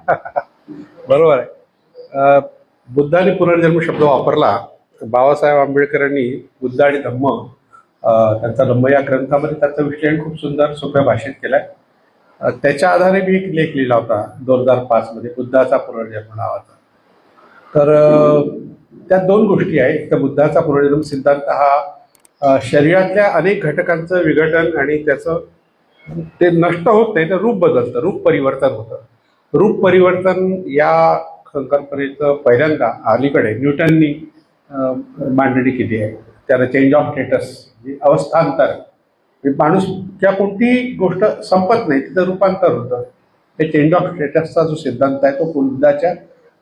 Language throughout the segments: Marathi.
बरोबर आहे. बुद्धाने पुनर्जन्म शब्द वापरला. बाबासाहेब आंबेडकरांनी बुद्ध आणि धम्म त्यांचा धम्म या ग्रंथामध्ये त्याचं विश्लेषण खूप सुंदर सोप्या भाषेत केलंय. त्याच्या आधारे मी एक लेख लिहिला होता 2005 मध्ये, बुद्धाचा पुनर्जन्म नावाचा. तर त्यात दोन गोष्टी आहेत. तर बुद्धाचा पुनर्जन्म सिद्धांत हा शरीरातल्या अनेक घटकांचं विघटन आणि त्याचं ते नष्ट होत नाही, तर रूप बदलतं, रूप परिवर्तन होतं. रूप परिवर्तन या संकल्पनेचं पहिल्यांदा अलीकडे न्यूटननी मांडणी केली आहे. त्याला चेंज ऑफ स्टेटस, अवस्थांतर. माणूसच्या कोणतीही गोष्ट संपत नाही, तिथं रूपांतर होतं. हे चेंज ऑफ स्टेटसचा जो सिद्धांत आहे तो बुद्धाच्या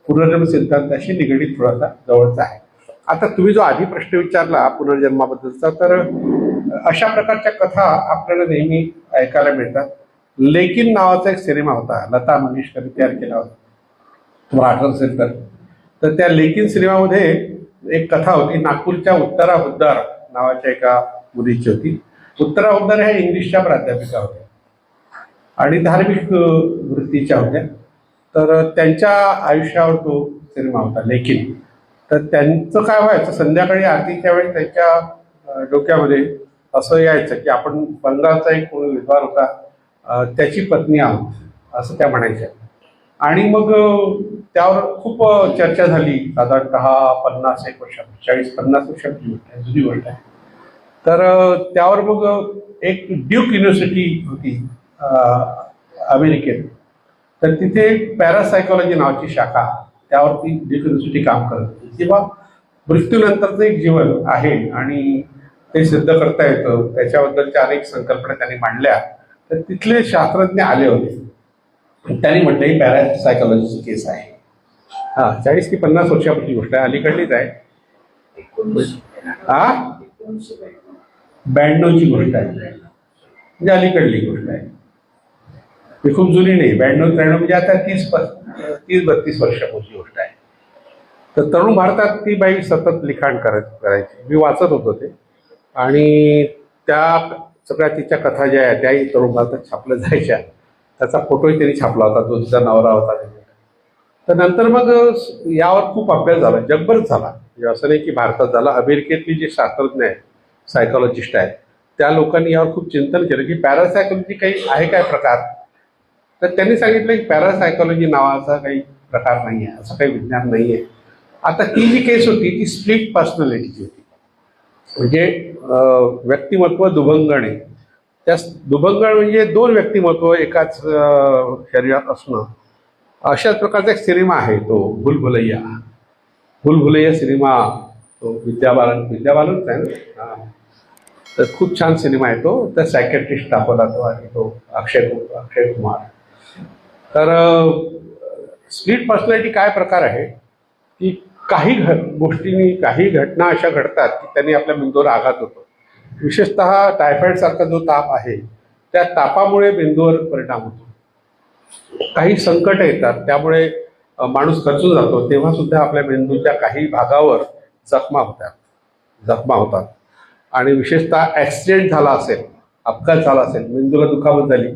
पुनर्जन्म सिद्धांताशी निगडीत थोडासा जवळचा आहे. आता तुम्ही जो आधी प्रश्न विचारला पुनर्जन्माबद्दलचा, तर अशा प्रकारच्या कथा आपल्याला नेहमी ऐकायला मिळतात. लेकिन नावाचा एक सिनेमा होता, लता मंगेशकरने तयार केला होता, तुम्हाला आठवत असेल तर त्या लेकिन सिनेमामध्ये एक कथा होती. नागपूरच्या उत्तरा हुद्दार नावाच्या एका मुलीची होती. उत्तरा हुद्दार ह्या इंग्लिशच्या प्राध्यापिका होत्या आणि धार्मिक वृत्तीच्या होत्या. तर त्यांच्या आयुष्यावर तो सिनेमा होता लेकिन. तर त्यांचं काय व्हायचं, संध्याकाळी आरतीच्या वेळी त्यांच्या डोक्यामध्ये असं यायचं की आपण बंगालचा एक कोणी विद्वान होता त्याची पत्नी आहोत, असं त्या म्हणायच्या. आणि मग त्यावर खूप चर्चा झाली. साधारणतः 50-1 वर्ष, 40-50 वर्षांची गोष्ट आहे, जुनी गोष्ट आहे. तर त्यावर मग एक ड्यूक युनिव्हर्सिटी होती अमेरिकेत. तर तिथे पॅरासायकॉलॉजी नावाची शाखा, त्यावरती ड्यूक युनिव्हर्सिटी काम करत होती. किंवा मृत्यूनंतरचं एक जीवन आहे आणि ते सिद्ध करता येतं, त्याच्याबद्दलच्या अनेक संकल्पना त्यांनी मांडल्या. तर तिथले शास्त्रज्ञ आले होते. त्यांनी म्हटलं ही पॅरासायकॉलॉजीची केस आहे. 40 की 50 वर्षापूर्वी गोष्ट आहे, अलीकडलीच आहे. 92ची गोष्ट आहे, म्हणजे अलीकडली गोष्ट आहे. ही खूप जुनी नाही. 92-93 म्हणजे आता 30-32 वर्षापूर्वी गोष्ट आहे. तर तरुण भारतात ती बाई सतत लिखाण करायची. मी वाचत होतो ते, आणि त्या सगळ्या तिच्या कथा ज्या आहेत त्याही तरुण भारतात छापल्या जायच्या. त्याचा फोटोही त्यांनी छापला होता, जो तिचा नवरा होता. तर नंतर मग यावर खूप अभ्यास झाला, जगभरच झाला. म्हणजे असं नाही की भारतात झाला. अमेरिकेतली जे शास्त्रज्ञ आहेत, सायकॉलॉजिस्ट आहेत, त्या लोकांनी यावर खूप चिंतन केलं की पॅरासायकॉलॉजी काही आहे काय प्रकार. तर त्यांनी सांगितलं की पॅरासायकॉलॉजी नावाचा काही प्रकार नाही आहे, असं काही विज्ञान नाही आहे. आता ती जी केस होती ती स्प्लिट पर्सनॅलिटीची होती. म्हणजे व्यक्तिमत्व दुभंगणे. त्या दुभंगण म्हणजे 2 व्यक्तिमत्व एकाच शरीरात असणं. अशाच प्रकारचा एक सिनेमा आहे तो भूलभुलैया. भूलभुलैया सिनेमा तो विद्या बालनच आहे ना. तर खूप छान सिनेमा आहे तो. त्या सायकॅट्रिस्ट दाखवला तो, आणि तो अक्षय कुमार. तर स्प्लिट पर्सनॅलिटी काय प्रकार आहे की काही गोष्टींनी, काही घटना अशा घडतात की त्यांनी आपल्या मेंदूवर आघात होतो. विशेषतः टायफॉइड सारखा जो ताप आहे, त्या तापामुळे मेंदूवर परिणाम होतो. काही संकट येतात, त्यामुळे माणूस खचून जातो, तेव्हा सुद्धा आपल्या मेंदूच्या काही भागावर जखमा होतात. आणि विशेषतः ॲक्सिडेंट झाला असेल, अपघात झाला असेल, मेंदूला दुखापत झाली,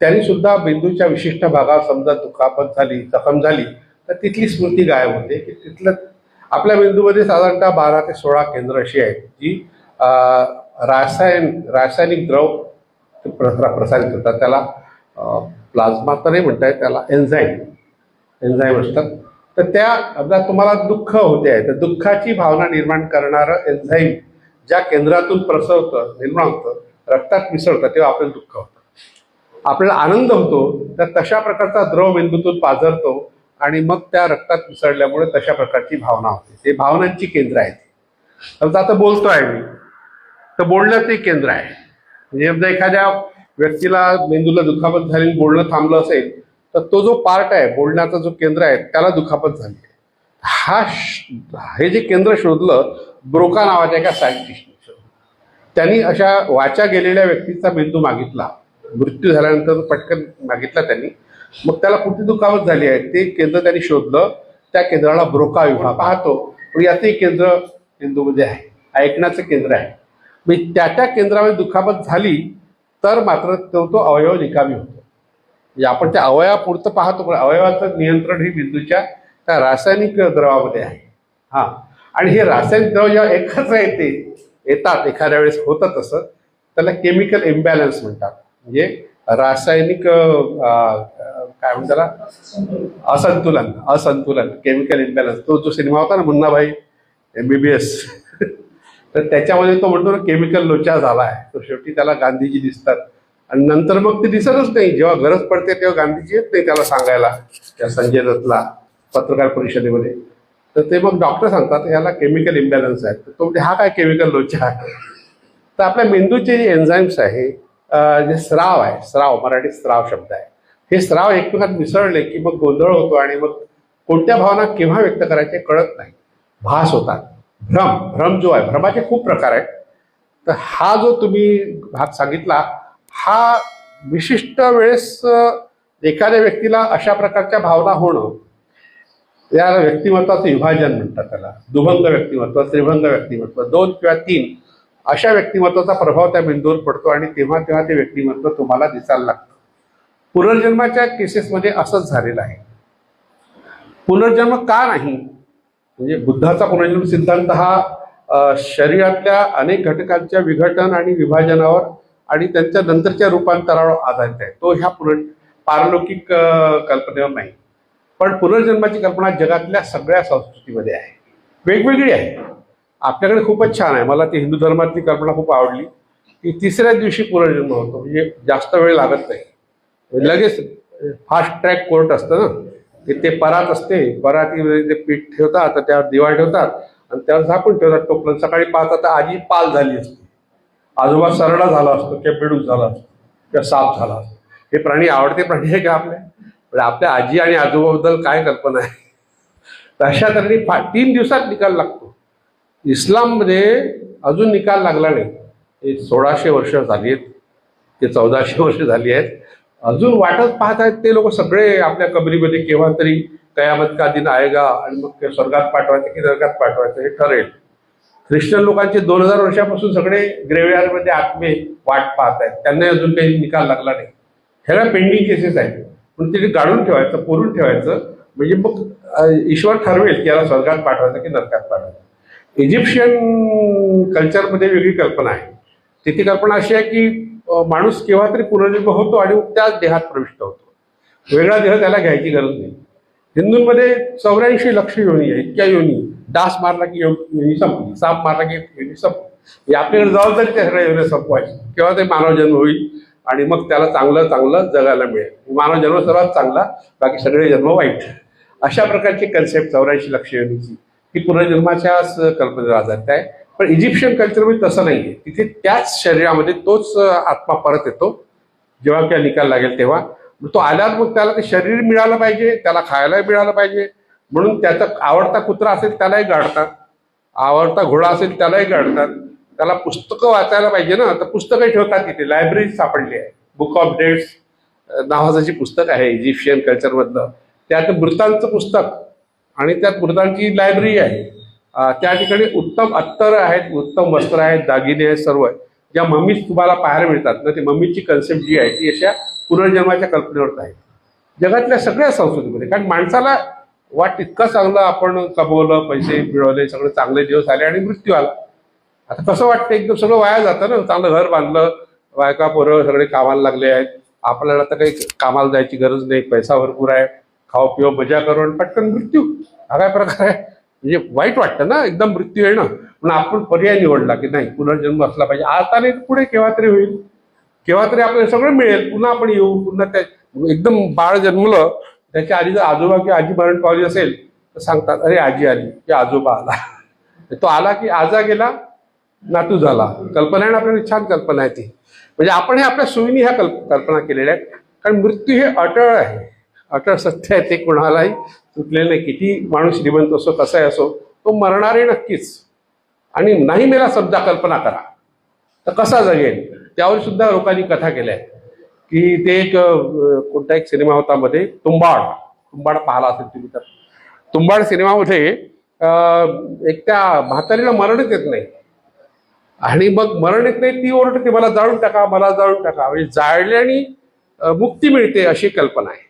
त्यांनी सुद्धा मेंदूच्या विशिष्ट भागावर समजा दुखापत झाली, जखम झाली, तर तिथली स्मृती गायब होते. की तिथलं आपल्या मेंदूमध्ये साधारणतः 12 ते 16 केंद्र अशी आहेत जी रासायनिक द्रव प्रसारित होतात. त्याला प्लाझ्मा तर नाही म्हणता येत, त्याला एन्झाईम असतात. तर त्या तुम्हाला दुःख होते आहे, तर दुःखाची भावना निर्माण करणारं एन्झाईम ज्या केंद्रातून निर्माण होतं, रक्तात मिसळतं, तेव्हा आपल्याला दुःख होतं. आपल्याला आनंद होतो, तर तशा प्रकारचा द्रव मेंदूतून पाझरतो आणि मग त्या रक्तात मिसळल्यामुळे तशा प्रकारची भावना होते. ते भावनांची केंद्र आहेत. समजा आता बोलतो आहे मी, तर बोलण्याचं एक केंद्र आहे. म्हणजे समजा एखाद्या व्यक्तीला मेंदूला दुखापत झाली, बोलणं थांबलं असेल, तर तो जो पार्ट आहे, बोलण्याचा जो केंद्र आहे, त्याला दुखापत झाली. हे जे केंद्र शोधलं ब्रोका नावाच्या एका सायंटिस्टने. त्यांनी अशा वाचा गेलेल्या व्यक्तीचा मेंदू मागितला, मृत्यू झाल्यानंतर पटकन मागितला त्यांनी. मग त्याला कुठे दुखापत झाली आहे ते केंद्र त्यांनी शोधलं. त्या केंद्राला ब्रोका विभाग पाहतो. पण याचंही केंद्र मेंदूमध्ये आहे, ऐकण्याचं केंद्र आहे. म्हणजे त्या केंद्रामध्ये दुखापत झाली तर मात्र तो अवयव निकामी होतो. म्हणजे आपण त्या अवयवापुरतं पाहतो, पण अवयवाचं नियंत्रण ही मेंदूच्या त्या रासायनिक द्रवामध्ये आहे. हा, आणि हे रासायनिक द्रव जेव्हा एकत्र येतात एखाद्या वेळेस होतं तसं, त्याला केमिकल इम्बॅलन्स म्हणतात. म्हणजे रासायनिक काय म्हणतात त्याला, असंतुलन केमिकल इम्बॅलन्स. तो जो सिनेमा होता ना मुन्नाभाई MBBS, तर त्याच्यामध्ये तो म्हणतो ना केमिकल लोचा झाला आहे. तो शेवटी त्याला गांधीजी दिसतात आणि नंतर मग ते दिसतच नाही. जेव्हा गरज पडते तेव्हा गांधीजी येत नाही त्याला सांगायला, त्या संजय दत्तला पत्रकार परिषदेमध्ये. तर ते मग डॉक्टर सांगतात ह्याला केमिकल इम्बॅलन्स आहे. तर तो म्हणजे हा काय केमिकल लोचा आहे. तर आपल्या मेंदूचे जे एन्झाईम्स आहे, जे स्राव आहे, स्राव मराठीत स्राव शब्द आहे, हे स्राव एकमेकात मिसळले की मग गोंधळ होतो आणि मग कोणत्या भावना केव्हा व्यक्त करायचे कळत नाही, भास होतात. भ्रम जो आहे, भ्रमाचे खूप प्रकार आहेत. तर हा जो तुम्ही भाग सांगितला, हा विशिष्ट वेळेस एखाद्या व्यक्तीला अशा प्रकारच्या भावना होणं, या व्यक्तिमत्वाचं विभाजन म्हणतात त्याला. दुभंग व्यक्तिमत्व, त्रिभंग व्यक्तिमत्व, 2 किंवा 3 अशा व्यक्तिमत्वाचा प्रभाव त्या मेंदूवर पडतो आणि तेव्हा तेव्हा ते व्यक्तिमत्व तुम्हाला दिसायला लागतं. पुनर्जन्माच्या केसेसमध्ये असंच झालेलं आहे. पुनर्जन्म का नाही, म्हणजे बुद्धाचा पुनर्जन्म सिद्धांत हा शरीरातल्या अनेक घटकांच्या विघटन आणि विभाजनावर आणि त्यांच्या नंतरच्या रूपांतरावर आधारित आहे. तो ह्या पारलौकिक कल्पनेवर नाही. पण पुनर्जन्माची कल्पना जगातल्या सगळ्या संस्कृतीमध्ये आहे, वेगवेगळी आहे. आपल्याकडे खूपच छान आहे. मला ती हिंदू धर्मातली कल्पना खूप आवडली की 3ऱ्या दिवशी पुनर्जन्म होतो. म्हणजे जास्त वेळ लागत नाही, लगेच फास्ट ट्रॅक कोर्ट असतं ना, ते परात असते, परातीमध्ये ते पीठ ठेवतात, तर त्यावर दिवा ठेवतात आणि त्यावर झाकून ठेवतात टोपलं. सकाळी पाहतात तर आजी पाल झाली असते, आजोबा सरडा झाला असतो किंवा बेडूक झाला असतो किंवा साप झाला असतो. हे प्राणी आवडते प्राणी आहे का आपल्या? पण आपल्या आजी आणि आजोबाबद्दल काय कल्पना आहे? तर अशा तऱ्हेने 3 दिवसात निकाल लागतो. इस्लाममध्ये अजून निकाल लागला नाही. हे 1600 वर्ष झाली आहेत, ते 1400 वर्ष झाली आहेत, अजून वाटच पाहत आहेत ते लोक सगळे आपल्या कबरीमध्ये केव्हा तरी कयामत का दिन आएगा आणि मग ते स्वर्गात पाठवायचं की नरकात पाठवायचं हे ठरेल. ख्रिश्चन लोकांचे 2000 वर्षापासून सगळे ग्रेव्हयार्डमध्ये आत्मे वाट पाहत आहेत, त्यांना अजून काही निकाल लागला नाही. ह्याला पेंडिंग केसेस आहेत. पण तिथे गाडून ठेवायचं, पुरून ठेवायचं, म्हणजे मग ईश्वर ठरवेल की याला स्वर्गात पाठवायचं की नरकात पाठवायचं. इजिप्शियन कल्चरमध्ये वेगळी कल्पना आहे. तिथे कल्पना अशी आहे की माणूस केव्हा तरी पुनर्जन्म होतो आणि त्याच देहात प्रविष्ट होतो, वेगळा देह त्याला घ्यायची गरज नाही. हिंदूंमध्ये 84 लक्ष योनी आहे, इतक्या योनी. डास मारला की योनी संपली, साप मारला की योनी संपली. आपल्याकडे जबाबदारी त्या सगळ्या योनी संपवायची, केव्हा ते मानव जन्म होईल आणि मग त्याला चांगलं चांगलं जगायला मिळेल. मानव जन्म सर्वात चांगला, बाकी सगळे जन्म वाईट. अशा प्रकारची कन्सेप्ट 84 लक्ष योनीची ही पुनर्जन्माच्याच कल्पनेला आधारित आहे. पण इजिप्शियन कल्चरमध्ये तसं नाही आहे. तिथे त्याच शरीरामध्ये तोच आत्मा परत येतो जेव्हा किंवा निकाल लागेल तेव्हा. तो आल्यावर मग त्याला ते शरीर मिळालं पाहिजे, त्याला खायला मिळालं पाहिजे, म्हणून त्याचा आवडता कुत्रा असेल त्यालाही गाडतात, आवडता घोडा असेल त्यालाही गाडतात. त्याला पुस्तकं वाचायला पाहिजे ना, तर पुस्तकं ठेवतात तिथे. लायब्ररी सापडली आहे, बुक ऑफ डेट्स नावाचं जी पुस्तक आहे इजिप्शियन कल्चरमधलं, त्यात मृतांचं पुस्तक आणि त्यात मृतांची लायब्ररी आहे. त्या ठिकाणी उत्तम अत्तर आहेत, उत्तम वस्त्र आहेत, दागिने आहेत, सर्व आहे. ज्या मम्मीज तुम्हाला पाहायला मिळतात ना, ती मम्मीची कन्सेप्ट जी आहे ती अशा पुनर्जन्माच्या कल्पनेवर आहे जगातल्या सगळ्या संस्कृतीमध्ये. कारण माणसाला इतकं चांगलं आपण कमवलं, पैसे मिळवले, सगळे चांगले दिवस आले आणि मृत्यू आला. आता कसं वाटतं, एकदम सगळं वाया जातं ना. चांगलं घर बांधलं, बायका पोरं सगळे कामाला लागले आहेत, आपल्याला तर काही कामाला जायची गरज नाही, पैसा भरपूर आहे, खाऊ पिऊ मजा करून पटकन मृत्यू. हा काय प्रकार आहे? म्हणजे वाईट वाटतं ना एकदम मृत्यू येणं. म्हणून आपण पर्याय निवडला की नाही, पुनर्जन्म असला पाहिजे. आता नाही पुढे केव्हा तरी होईल, केव्हा तरी आपल्याला सगळं मिळेल, पुन्हा आपण येऊ. पुन्हा त्या एकदम बाळ जन्मलं, त्याच्या आधी जर आजोबा किंवा आजी मरण पावली असेल तर सांगतात अरे आजी आली की आजोबा आला. तो आला की आजा गेला, नातू झाला. कल्पना आहे ना आपल्याला, छान कल्पना आहे ती. म्हणजे आपण हे आपल्या सोयीने ह्या कल्पना केलेल्या आहेत. कारण मृत्यू हे अटळ आहे, अटळ सत्य आहे, ते कोणालाही सुटलेलं नाही. किती माणूस श्रीमंत असो, कसाही असो, तो मरणार आहे नक्कीच. आणि नाही मेला समजा, कल्पना करा तर कसा जगेल, त्यावर सुद्धा लोकांनी कथा केल्या आहेत. की ते एक कोणता एक सिनेमा होता मध्ये, तुंबाड पाहिला असेल तुम्ही तर. तुंबाड सिनेमामध्ये एक त्या म्हातारीला मरणच येत नाही आणि मग मरण येत नाही, ती ओरडते मला जाळून टाका, मला जाळून टाका. म्हणजे जाळल्याने मुक्ती मिळते अशी कल्पना आहे.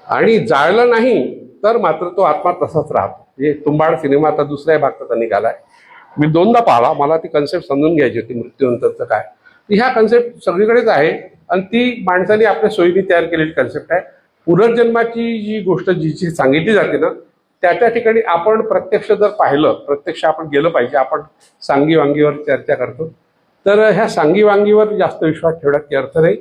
आणि जाळलं नाही तर मात्र तो आत्मा तसाच राहतो. म्हणजे तुंबाड सिनेमा आता दुसऱ्या भागाचा निघालाय. मी दोनदा पाहिला. मला ती कन्सेप्ट समजून घ्यायची होती मृत्यूनंतरचं काय. ह्या कन्सेप्ट सगळीकडेच आहे आणि ती माणसाने आपल्या सोयीने तयार केलेली कन्सेप्ट आहे. पुनर्जन्माची जी गोष्ट जी सांगितली जाते ना, त्या ठिकाणी आपण प्रत्यक्ष जर पाहिलं, प्रत्यक्ष आपण गेलं पाहिजे. आपण सांगी वांगीवर चर्चा करतो, तर ह्या सांगी वांगीवर जास्त विश्वास ठेवण्यात अर्थ नाही.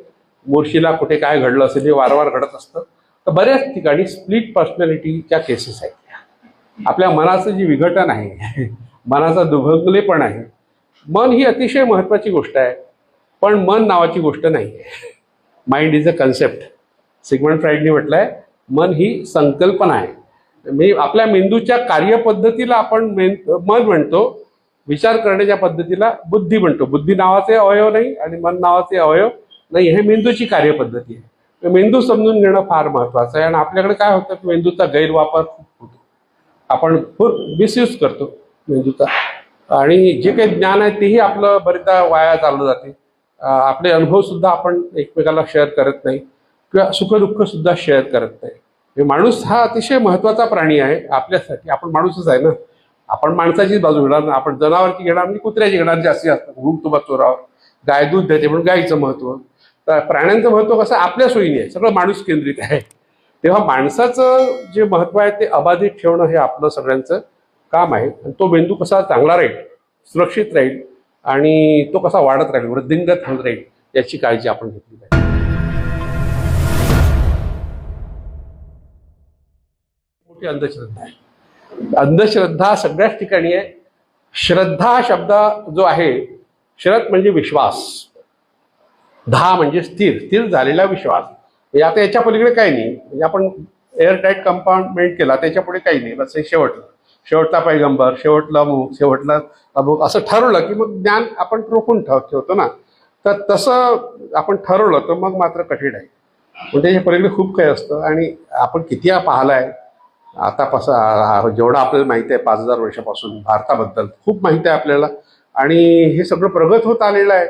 मोर्शीला कुठे काय घडलं असेल हे वारंवार घडत असतं. तर बऱ्याच ठिकाणी स्प्लिट पर्सनॅलिटीच्या केसेस आहेत. आपल्या मनाचं जी विघटन आहे, मनाचा दुभंगलेपण आहे. मन ही अतिशय महत्त्वाची गोष्ट आहे, पण मन नावाची गोष्ट नाही आहे. Mind is a concept. Sigmund फ्राईडने म्हटलंय मन ही संकल्पना आहे. मी आपल्या मेंदूच्या कार्यपद्धतीला आपण मन म्हणतो, विचार करण्याच्या पद्धतीला बुद्धी म्हणतो. बुद्धी नावाचे अवयव नाही आणि मन नावाचे अवयव नाही. हे मेंदूची कार्यपद्धती आहे. मेंदू समजून घेणं फार महत्त्वाचं आहे. आणि आपल्याकडे काय होतं की मेंदूचा गैरवापर खूप होतो. आपण खूप मिसयूज करतो मेंदूचा, आणि जे काही ज्ञान आहे तेही आपलं बरेचदा वाया चाललं जाते. आपले अनुभव सुद्धा आपण एकमेकाला शेअर करत नाही किंवा सुखदुःख सुद्धा शेअर करत नाही. माणूस हा अतिशय महत्त्वाचा प्राणी आहे आपल्यासाठी. आपण माणूसच आहे ना. आपण माणसाचीच बाजू घेणार ना. आपण जनावरची घेणार म्हणजे कुत्र्याची घेणार जास्ती असतात. भूक तुबा चोरावर गाय दूध देते म्हणून गायीचं महत्त्व. तर प्राण्यांचं महत्त्व कसं आपल्या सोयीने आहे. सगळं माणूस केंद्रित आहे. तेव्हा माणसाचं जे महत्त्व आहे ते अबाधित ठेवणं हे आपलं सगळ्यांचं काम आहे. आणि तो मेंदू कसा चांगला राहील, सुरक्षित राहील आणि तो कसा वाढत राहील, वृद्धिंगत होत राहील, याची काळजी आपण घेतली पाहिजे. मोठी अंधश्रद्धा आहे. अंधश्रद्धा सगळ्याच ठिकाणी आहे. श्रद्धा शब्द जो आहे, श्रद्ध म्हणजे विश्वास, धा म्हणजे स्थिर, स्थिर झालेला विश्वास. आता याच्या पलीकडे काही नाही. म्हणजे आपण एअरटाईट कंपार्टमेंट केला, त्याच्या पुढे काही नाही. बस हे शेवटचा पैगंबर, शेवटला अमुक, शेवटला अमुक असं ठरवलं की मग ज्ञान आपण रोखून ठेवतो ना. तर तसं आपण ठरवलं तर मग मात्र कठीण आहे. म्हणजे त्याच्या पलीकडे खूप काही असतं. आणि आपण किती पाहिलाय आता जेवढं आपल्याला माहिती आहे 5000 वर्षापासून भारताबद्दल खूप माहिती आहे आपल्याला. आणि हे सगळं प्रगत होत आलेलं आहे.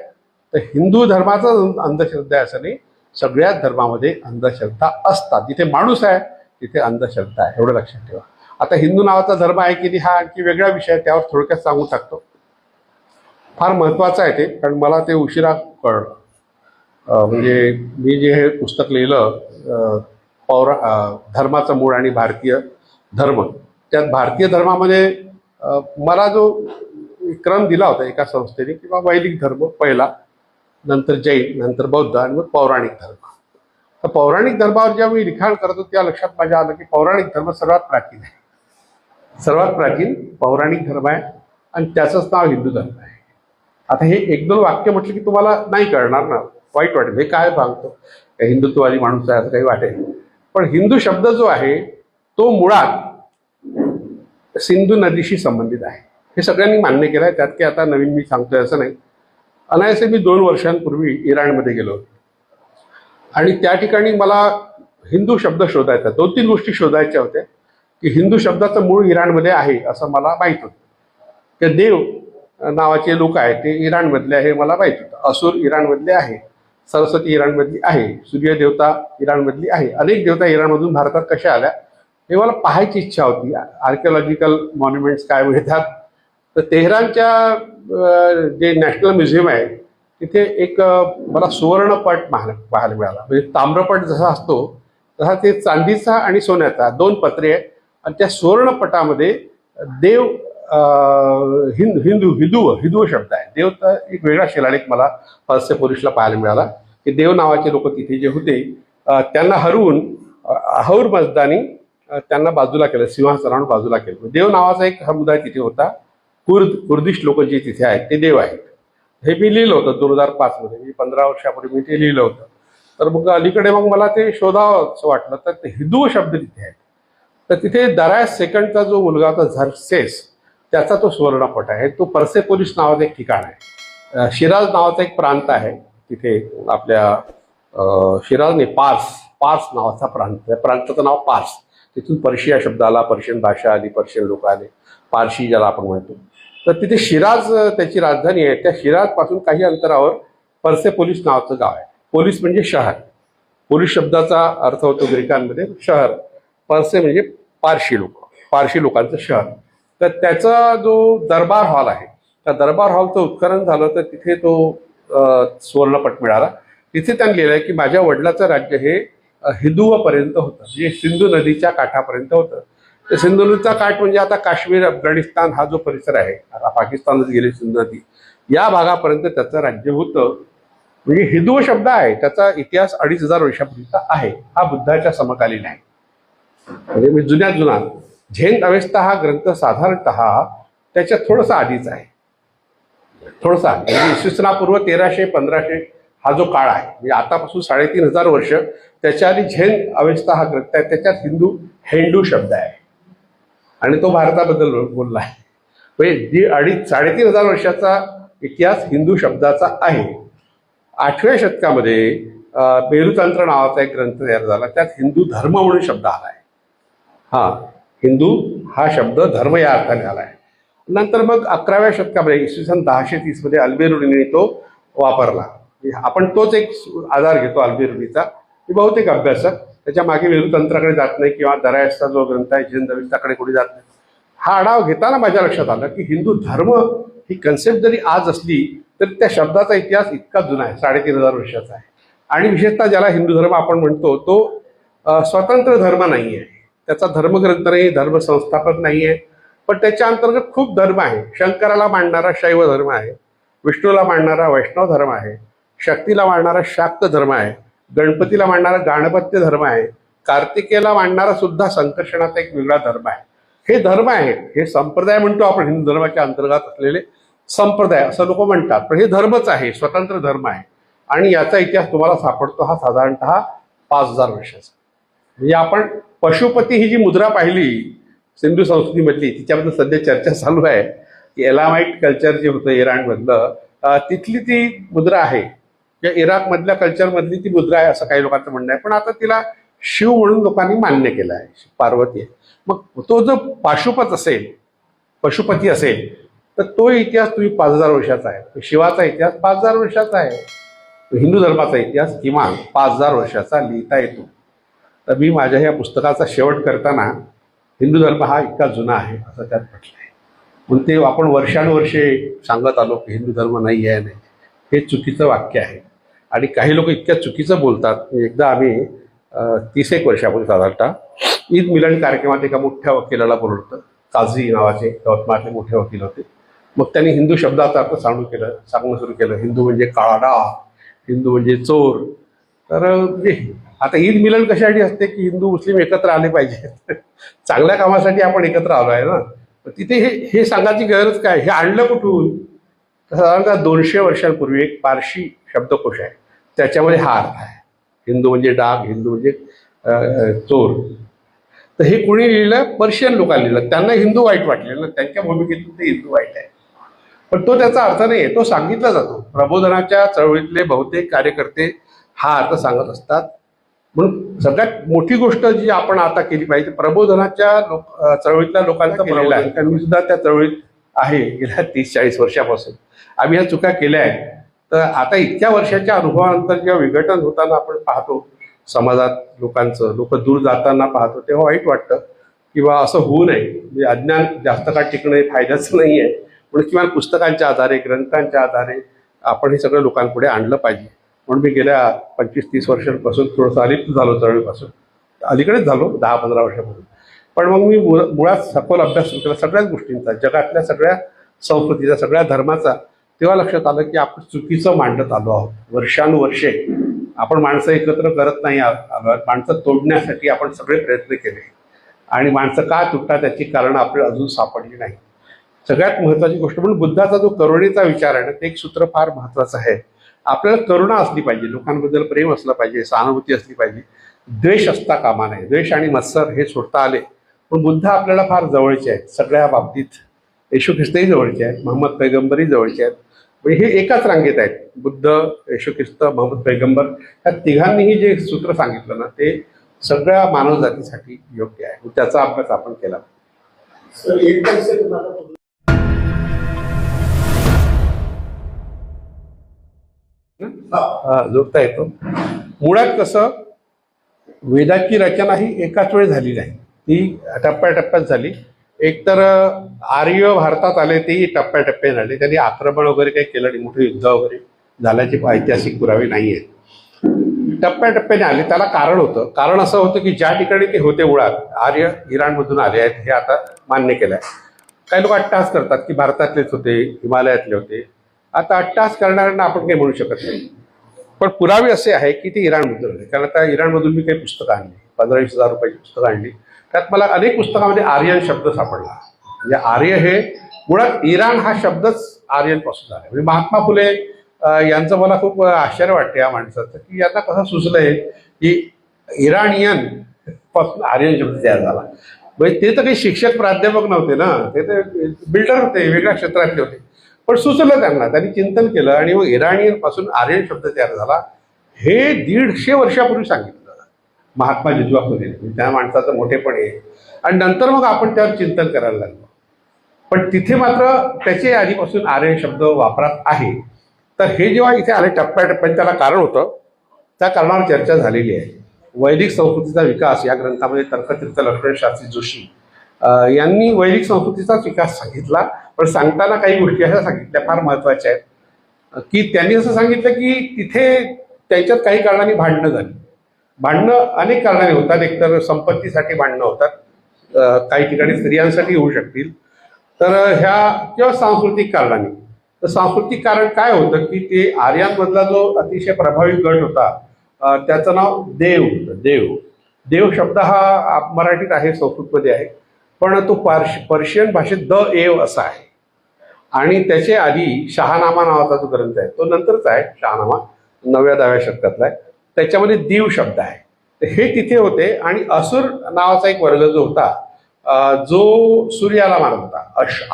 तर हिंदू धर्माचा अंधश्रद्धा आहे असं नाही. सगळ्याच धर्मामध्ये अंधश्रद्धा असतात. जिथे माणूस आहे तिथे अंधश्रद्धा आहे, एवढं लक्षात ठेवा. आता हिंदू नावाचा धर्म आहे की नाही हा आणखी वेगळा विषय आहे. त्यावर थोडक्यात सांगू टाकतो. फार महत्त्वाचं आहे ते, कारण मला ते उशिरा कळलं. म्हणजे मी जे हे पुस्तक लिहिलं धर्माचं मूळ आणि भारतीय धर्म, त्यात भारतीय धर्मामध्ये मला जो क्रम दिला होता एका संस्थेने किंवा वैदिक धर्म पहिला, नंतर जैन, नंतर बौद्ध आणि मग पौराणिक धर्म. तर पौराणिक धर्मावर जेव्हा मी लिखाण करतो त्या लक्षात माझ्या आलं की पौराणिक धर्म सर्वात प्राचीन आहे. सर्वात प्राचीन पौराणिक धर्म आहे आणि त्याचंच नाव हिंदू धर्म आहे. आता हे एक दोन वाक्य म्हटलं की तुम्हाला नाही कळणार ना, वाईट वाटेल. हे काय सांगतो हिंदुत्ववादी माणूस आहे असं काही वाटेल. पण हिंदू शब्द जो आहे तो मुळात सिंधू नदीशी संबंधित आहे. हे सगळ्यांनी मान्य केलं आहे. त्यात की आता नवीन मी सांगतोय असं नाही. अनायासे मी 2 वर्षांपूर्वी इराणमध्ये गेलो होतो आणि त्या ठिकाणी मला हिंदू शब्द शोधायचा, 2-3 गोष्टी शोधायच्या होत्या. की हिंदू शब्दाचं मूळ इराणमध्ये आहे असं मला माहीत होतं. ते देव नावाचे लोक आहेत ते इराणमधले आहे मला माहीत होतं. असुर इराणमधले आहे, सरस्वती इराणमधली आहे, सूर्यदेवता इराणमधली आहे. अनेक देवता इराणमधून भारतात कशा आल्या हे मला पाहायची इच्छा होती. आर्किओलॉजिकल मॉन्युमेंट्स काय मिळतात. तर तेहरानच्या जे नॅशनल म्युझियम आहे तिथे एक मला सुवर्णपट पाहायला मिळाला. म्हणजे ताम्रपट जसा असतो तसा ते चांदीचा आणि सोन्याचा 2 पत्रे आहेत. आणि त्या सुवर्णपटामध्ये देव हिंदू शब्द आहे. देव तर एक वेगळा शिलालेख मला पर्सेपोलिसला पाहायला मिळाला की देव नावाचे लोक तिथे जे होते त्यांना हरवून हौर मजदानी त्यांना बाजूला केलं, सिंहासनावर बाजूला केलं. देव नावाचा एक समुदाय तिथे होता. कुर्दिश लोक जे तिथे आहेत ते देव आहेत. हे मी लिहिलं होतं 2005 मध्ये. मी 15 वर्षापूर्वी मी ते लिहिलं होतं. तर मग अलीकडे मग मला ते शोधावं असं वाटलं तर ते हिंदू शब्द तिथे आहेत. तर तिथे दरायस सेकंडचा जो मुलगा होता झर्सेस त्याचा तो सुवर्णपट आहे. तो पर्सेपोलिस नावाचं एक ठिकाण आहे. शिराज नावाचा एक प्रांत आहे तिथे आपल्या शिराजने पार्स नावाचा प्रांत. त्या प्रांताचं नाव पार्स. तिथून पर्शिया शब्द आला, पर्शियन भाषा आली, पर्शियन लोक आले, पारशी ज्याला आपण म्हणतो. तर तिथे शिराज त्याची राजधानी आहे. त्या शिराज पासून काही अंतरावर पर्सेपोलिस नावाचं गाव आहे. पोलिस म्हणजे शहर. पोलिश शब्दाचा अर्थ होतो ग्रीकांमध्ये शहर. पर्से म्हणजे पारशी लोक, पारशी लोकांचं शहर. तर त्याचा जो दरबार हॉल आहे, त्या दरबार हॉलचं उत्खनन झालं तर तिथे तो सुवर्णपट मिळाला. तिथे त्यांनी लिहिलं आहे की माझ्या वडिलाचं राज्य हे हिंदुवपर्यंत होतं, जे सिंधू नदीच्या काठापर्यंत होतं. तर सिंधू नदीचा काठ म्हणजे आता काश्मीर, अफगाणिस्तान हा जो परिसर आहे, आता पाकिस्तानच गेली सिंधू नदी, या भागापर्यंत त्याचं राज्य होतं. म्हणजे हिंदू शब्द आहे, त्याचा इतिहास 2500 वर्षापूर्वीचा आहे. हा बुद्धाच्या समकालीन आहे, म्हणजे जुन्यात जुना. झेन अवेस्ता हा ग्रंथ साधारणतः त्याच्या थोडंसं आधीच आहे, थोडंसं आधी, म्हणजे इसवी सनापूर्व 1300-1500 हा जो काळ आहे, म्हणजे आतापासून 3500 वर्ष त्याच्या आधी झेन अवेस्ता हा ग्रंथ आहे. त्याच्यात हिंदू शब्द आहे आणि तो भारताबद्दल बोलला आहे. म्हणजे जी 3,500 वर्षाचा इतिहास हिंदू शब्दाचा आहे. 8व्या शतकामध्ये मेरुतंत्र नावाचा एक ग्रंथ तयार झाला, त्यात हिंदू धर्म म्हणून शब्द आला आहे. हा हिंदू हा शब्द धर्म या अर्थाने आला आहे. नंतर मग 11व्या शतकामध्ये इसवी सन 1030 मध्ये अल्बेरुनीने तो वापरला. आपण तोच एक आधार घेतो अल्बेरुनीचा. बहुतेक अभ्यासक त्याच्या मागे मेरुतंत्राकडे जात नाही किंवा दरायसचा जो ग्रंथ आहे झेन अवेस्ताकडे कोणी जात नाही. हा आढावा घेताना माझ्या लक्षात आलं की हिंदू धर्म ही कन्सेप्ट जरी आज असली तर त्या शब्दाचा इतिहास इतका जुना आहे, 3500 वर्षाचा आहे. आणि विशेषतः ज्याला हिंदू धर्म आपण म्हणतो तो स्वतंत्र धर्म नाही आहे, त्याचा धर्मग्रंथ नाही, धर्मसंस्थापक नाही आहे, पण त्याच्या अंतर्गत खूप धर्म आहे. शंकराला मानणारा शैव धर्म आहे, विष्णूला मानणारा वैष्णव धर्म आहे, शक्तीला मानणारा शाक्त धर्म आहे, गणपतीला मानणारा गाणपत्य धर्म आहे, कार्तिकेयला मानणारा सुद्धा संकर्षणाचा एक वेगळा धर्म आहे. हे धर्म आहेत, हे संप्रदाय म्हणतो आपण, हिंदू धर्माच्या अंतर्गत असलेले संप्रदाय असं लोक म्हणतात, पण हे धर्मच आहे, स्वतंत्र धर्म आहे. आणि याचा इतिहास तुम्हाला सापडतो हा साधारणतः 5000 वर्षाचा. म्हणजे आपण पशुपती ही जी मुद्रा पाहिली सिंधू संस्कृतीमधली, तिच्याबद्दल सध्या चर्चा चालू आहे की एलामाइट कल्चर जे होतं इराणमधलं, तिथली ती मुद्रा आहे, या इराकमधल्या कल्चरमधली ती मुद्रा आहे असं काही लोकांचं म्हणणं आहे. पण आता तिला शिव म्हणून लोकांनी मान्य केलं आहे, पार्वती आहे. मग तो जो पशुपती असेल तर तो इतिहास तुम्ही 5000 वर्षाचा आहे. शिवाचा इतिहास 5000 वर्षाचा आहे. हिंदू धर्माचा इतिहास किमान 5000 वर्षाचा लिहिता येतो. तर मी माझ्या या पुस्तकाचा शेवट करताना हिंदू धर्म हा इतका जुना आहे असं त्यात म्हटलं आहे. म्हणून ते आपण वर्षानुवर्षे सांगत आलो की हिंदू धर्म नाही आहे, नाही, हे चुकीचं वाक्य आहे. आणि काही लोक इतक्या चुकीचं बोलतात. एकदा आम्ही 30 वर्षापूर्वी साधारणतः ईद मिलन कार्यक्रमात एका मोठ्या वकिलाला बोलवलं होतं, काझी नावाचे यवतमाळचे मोठे वकील होते. मग त्यांनी हिंदू शब्दाचा अर्थ सांगणं सुरू केलं. हिंदू म्हणजे काळा, हिंदू म्हणजे चोर. तर आता ईद मिलन कशासाठी असते की हिंदू मुस्लिम एकत्र आले पाहिजे, चांगल्या कामासाठी आपण एकत्र आलो आहे ना. तिथे हे सांगायची गरज काय, हे आणलं कुठून? साधारणतः 200 वर्षांपूर्वी एक पारशी शब्दकोश आहे, त्याच्यामध्ये हा अर्थ आहे. हिंदू म्हणजे डाग, हिंदू म्हणजे चोर. तर हे कोणी लिहिलं? पर्शियन लोकांनी लिहिलं. त्यांना हिंदू वाईट वाटले ना, त्यांच्या भूमिकेतून ते हिंदू वाईट आहे. पण तो त्याचा अर्थ नाही आहे, तो सांगितला जातो. प्रबोधनाच्या चळवळीतले बहुतेक कार्यकर्ते हा अर्थ सांगत असतात. म्हणून सगळ्यात मोठी गोष्ट जी आपण आता केली पाहिजे, प्रबोधनाच्या चळवळीतल्या लोकांचं प्रबोधन आहे. कारण मी सुद्धा त्या चळवळीत आहे गेल्या 30-40 वर्षापासून. आम्ही ह्या चुका केल्या आहेत. तर आता इतक्या वर्षाच्या अनुभवानंतर जेव्हा विघटन होताना आपण पाहतो समाजात लोक दूर जाताना पाहतो, तेव्हा वाईट वाटतं किंवा असं होऊ नये. म्हणजे अज्ञान जास्त काळ टिकणं हे फायद्याचं नाही आहे. म्हणून किंवा पुस्तकांच्या आधारे, ग्रंथांच्या आधारे आपण हे सगळं लोकांपुढे आणलं पाहिजे. म्हणून मी गेल्या 25-30 वर्षांपासून थोडंसं अलिप्त झालो चळवळीपासून, अलीकडेच झालो 10-15 वर्षापासून. पण मग मी मुळात सखोल अभ्यास सुरू केला सगळ्याच गोष्टींचा, जगातल्या सगळ्या संस्कृतीचा, सगळ्या धर्माचा. तेव्हा लक्षात आलं की आपण चुकीचं मांडत आलो आहोत. वर्षानुवर्षे आपण माणसं एकत्र करत नाही आलो, माणसं तोडण्यासाठी आपण सगळे प्रयत्न केले आणि माणसं का तुटतात त्याची कारणं आपल्याला अजून सापडली नाही. सगळ्यात महत्त्वाची गोष्ट म्हणून बुद्धाचा जो करुणेचा विचार आहे ना, ते एक सूत्र फार महत्त्वाचं आहे. आपल्याला करुणा असली पाहिजे, लोकांबद्दल प्रेम असलं पाहिजे, सहानुभूती असली पाहिजे. द्वेष असता कामा नये. द्वेष आणि मत्सर हे सोडता आले. पण बुद्ध आपल्याला फार जवळचे आहेत सगळ्या बाबतीत. येशू ख्रिस्तही जवळचे आहेत, मोहम्मद पैगंबरही जवळचे आहेत. म्हणजे हे एकाच रांगेत आहेत. बुद्ध, येशू ख्रिस्त, मोहम्मद पैगंबर, या तिघांनीही जे सूत्र सांगितलं ना, ते सगळ्या मानवजातीसाठी योग्य आहे. त्याचा अभ्यास आपण केला. जोडता येतो. मुळात कसं वेदाची रचना ही एकाच वेळी झाली नाही, ती टप्प्याटप्प्यात झाली. एकतर आर्य भारतात आले, तेही टप्प्याटप्प्याने आले. त्यांनी आक्रमण वगैरे काही केलं नाही, मोठे युद्ध वगैरे झाल्याचे ऐतिहासिक पुरावे नाही आहेत. टप्प्याटप्प्याने आले. त्याला कारण होतं. कारण असं होतं की ज्या ठिकाणी ते होते मुळात आर्य इराणमधून आले आहेत हे आता मान्य केलं आहे. काही लोक अट्टहास करतात की भारतातलेच होते, हिमालयातले होते. आता अट्टहास करणाऱ्यांना आपण काही म्हणू शकत नाही, पण पुरावे असे आहे की ते इराणमधून आले. कारण आता इराणमधून मी काही पुस्तकं आणली, 15,000 रुपयाची पुस्तकं आणली. त्यात मला अनेक पुस्तकामध्ये आर्यन शब्द सापडला. म्हणजे आर्य हे मुळात इराण हा शब्दच आर्यनपासून आला. म्हणजे महात्मा फुले यांचं मला खूप आश्चर्य वाटतं या माणसाचं, की यांना कसं सुचलंय की इराणियन पासून आर्यन शब्द तयार झाला. म्हणजे ते तर काही शिक्षक प्राध्यापक नव्हते ना, ते तर बिल्डर होते, वेगळ्या क्षेत्रातले होते. पण सुचलं त्यांना, त्यांनी चिंतन केलं आणि मग इराणियन पासून आर्यन शब्द तयार झाला. हे 150 वर्षापूर्वी सांगितलं महात्मा ज्योतिबा फुले. त्या माणसाचं मोठेपण आहे. आणि नंतर मग आपण त्यावर चिंतन करायला लागलो. पण तिथे मात्र त्याचे आधीपासून आर्यन शब्द वापरात आहे. तर हे जेव्हा इथे आले टप्प्याटप्प्याने, त्याला कारण होतं. त्या कारणावर चर्चा झालेली आहे. वैदिक संस्कृतीचा विकास या ग्रंथामध्ये तर्कतीर्थ लक्ष्मण शास्त्री जोशी यांनी वैदिक संस्कृतीचाच विकास सांगितला. पण सांगताना काही गोष्टी अशा सांगितल्या फार महत्त्वाच्या आहेत, की त्यांनी असं सांगितलं की तिथे त्यांच्यात काही कारणांनी भांडणं झाली. भांडणं अनेक कारणाने होतात. एकतर संपत्तीसाठी भांडणं होतात, काही ठिकाणी स्त्रियांसाठी होऊ शकतील, तर ह्या किंवा सांस्कृतिक कारणांनी. तर सांस्कृतिक कारण काय होतं की ते आर्यांमधला जो अतिशय प्रभावी गट होता त्याचं नाव देव होतं. देव शब्द हा मराठीत आहे, संस्कृतमध्ये आहे, पण तो पर्शियन भाषेत द एव असा आहे. आणि त्याचे आधी शहानामा नावाचा जो ग्रंथ आहे तो नंतरच आहे. शहानामा 9व्या-10व्या शतकातला आहे. त्याच्यामध्ये दीव शब्द आहे. तर हे तिथे होते. आणि असुर नावाचा एक वर्ग जो होता, जो सूर्याला मानत होता,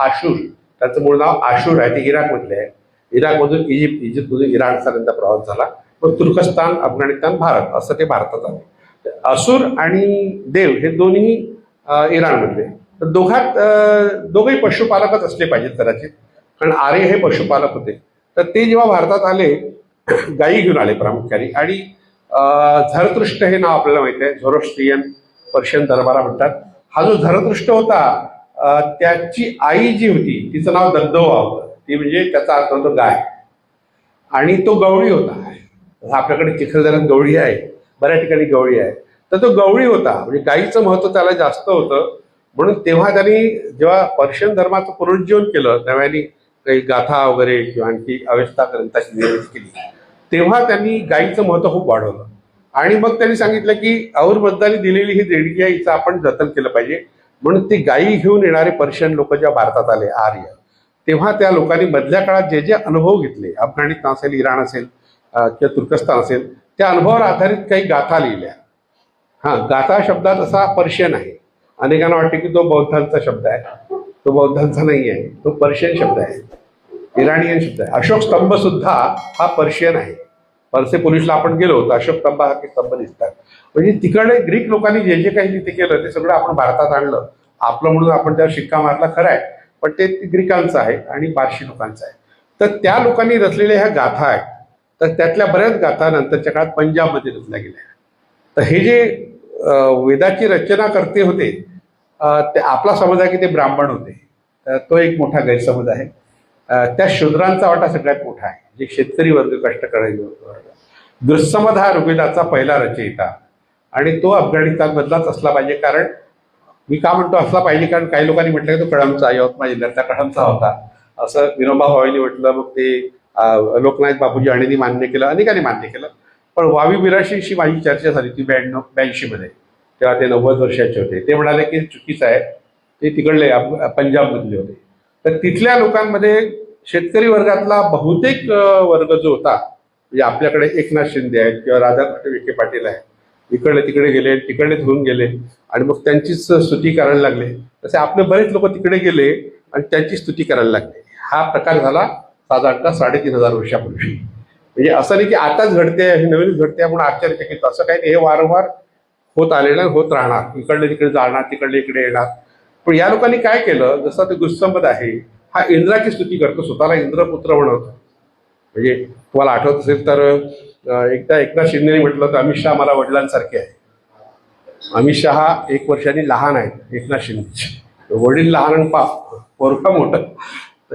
आशूर, त्याचं मूळ नाव आशूर आहे. ते इराकमधले आहे. इराकमधून इजिप्तमधून इराणचा त्यांचा प्रवास झाला. मग तुर्कस्तान, अफगाणिस्तान, भारत असं ते भारतात आले. असुर आणि देव हे दोन्ही इराणमधले. तर दोघंही पशुपालकच असले पाहिजेत कदाचित, कारण आर्य हे पशुपालक होते. तर ते जेव्हा भारतात आले, गायी घेऊन आले प्रामुख्याने. आणि झरतृष्ट हे नाव आपल्याला माहिती आहे, झोरोस्ट्रियन पर्शियन दरबारा म्हणतात. हा जो झरतृष्ट होता त्याची आई जी होती तिचं नाव दग्धोवा होतं. ती म्हणजे त्याचा अर्थ होतो गाय. आणि तो गवळी होता. आपल्याकडे चिखलदऱ्यात गवळी आहे, बऱ्याच ठिकाणी गवळी आहे. तर तो गवळी होता. म्हणजे गायीचं महत्त्व त्याला जास्त होतं. म्हणून तेव्हा त्यांनी जेव्हा पर्शियन धर्माचं पुनरुज्जीवन केलं, तेव्हा काही गाथा वगैरे किंवा आणखी अवेस्ता ग्रंथाची निर्मिती केली, तेव्हा त्यांनी गायीचं महत्त्व खूप वाढवलं. आणि मग त्यांनी सांगितलं की औरबद्दानी दिलेली ही देणगी आहे, हिचं आपण जतन केलं पाहिजे. म्हणून ती गायी घेऊन येणारे पर्शियन लोक जेव्हा भारतात आले आर्य, तेव्हा त्या लोकांनी मधल्या काळात जे जे अनुभव घेतले, अफगाणिस्तान असेल, इराण असेल किंवा तुर्कस्तान असेल, त्या अनुभवावर आधारित काही गाथा लिहिल्या. गाथा शब्दात असा पर्शियन आहे. अनेकांना वाटते की तो बौद्धांचा शब्द आहे. तो बौद्धांचा नाही आहे, तो पर्शियन शब्द आहे, इराणियन शब्द आहे. अशोक स्तंभ सुद्धा हा पर्शियन आहे. पर्सेपोलिसला आपण गेलो तर अशोक स्तंभासारखे स्तंभ दिसतात. म्हणजे तिकडे ग्रीक लोकांनी जे जे काही तिथे केलं ते सगळं आपण भारतात आणलं, आपलं म्हणून आपण त्यावर शिक्का मारला. खरं आहे, पण ते ग्रीकांचं आहे आणि पारशी लोकांचं आहे. तर त्या लोकांनी रचलेल्या ह्या गाथा आहेत. तर त्यातल्या बऱ्याच गाथा नंतरच्या काळात पंजाबमध्ये रचल्या गेल्या. तर हे जे वेदाची रचना करते होते, ते आपला समज आहे की ते ब्राह्मण होते. तो एक मोठा गैरसमज आहे. त्या शूद्रांचा वाटा सगळ्यात मोठा आहे, जे शेतकरी वर्ग, कष्टकरी वर्ग. दुःसमद हा ऋग्वेदाचा पहिला रचयिता आणि तो अफगाणिस्तानमधलाच असला पाहिजे. कारण मी का म्हणतो असला पाहिजे, कारण काही लोकांनी म्हटलं की तो कळंबचा, यवतमाळ जिल्ह्याचा कळंबचा होता असं विनोबा भावेंनी म्हटलं. मग ते लोकनायक बापूजी आणेंनी मान्य केलं, अनेकांनी मान्य केलं. पण वावी बिराशींशी माझी चर्चा झाली ती 82 मध्ये. तेव्हा ते 90 वर्षाचे होते. ते म्हणाले की चुकीचं आहे, ते तिकडले पंजाबमधले होते. तर तिथल्या लोकांमध्ये शेतकरी वर्गातला बहुतेक वर्ग जो होता, म्हणजे आपल्याकडे एकनाथ शिंदे आहेत किंवा राधाकृष्ण विखे पाटील आहेत, इकडले तिकडे गेले, तिकडेच होऊन गेले आणि मग त्यांचीच स्तुती करायला लागले. तसे आपले बरेच लोक तिकडे गेले आणि त्यांची स्तुती करायला लागले. हा प्रकार झाला साधारणतः 3500 वर्षापूर्वी. म्हणजे असं नाही की आताच घडते, हे नवीनच घडते म्हणून आश्चर्यचकित, असं काही नाही. हे वारंवार होत आलेलं, होत राहणार. इकडले तिकडे जाणार, तिकडले इकडे येणार. पण या लोकांनी काय केलं, जसं ते दुःसंबद आहे, हा इंद्राची स्तुती करतो, स्वतःला इंद्रपुत्र बनवतो. म्हणजे तुम्हाला आठवत असेल तर एकदा एकनाथ शिंदेने म्हटलं तर अमित शहा मला वडिलांसारखे आहे. अमित शहा 1 वर्षांनी लहान आहेत एकनाथ शिंदेचे, वडील लहान आणि पोरगा मोठं.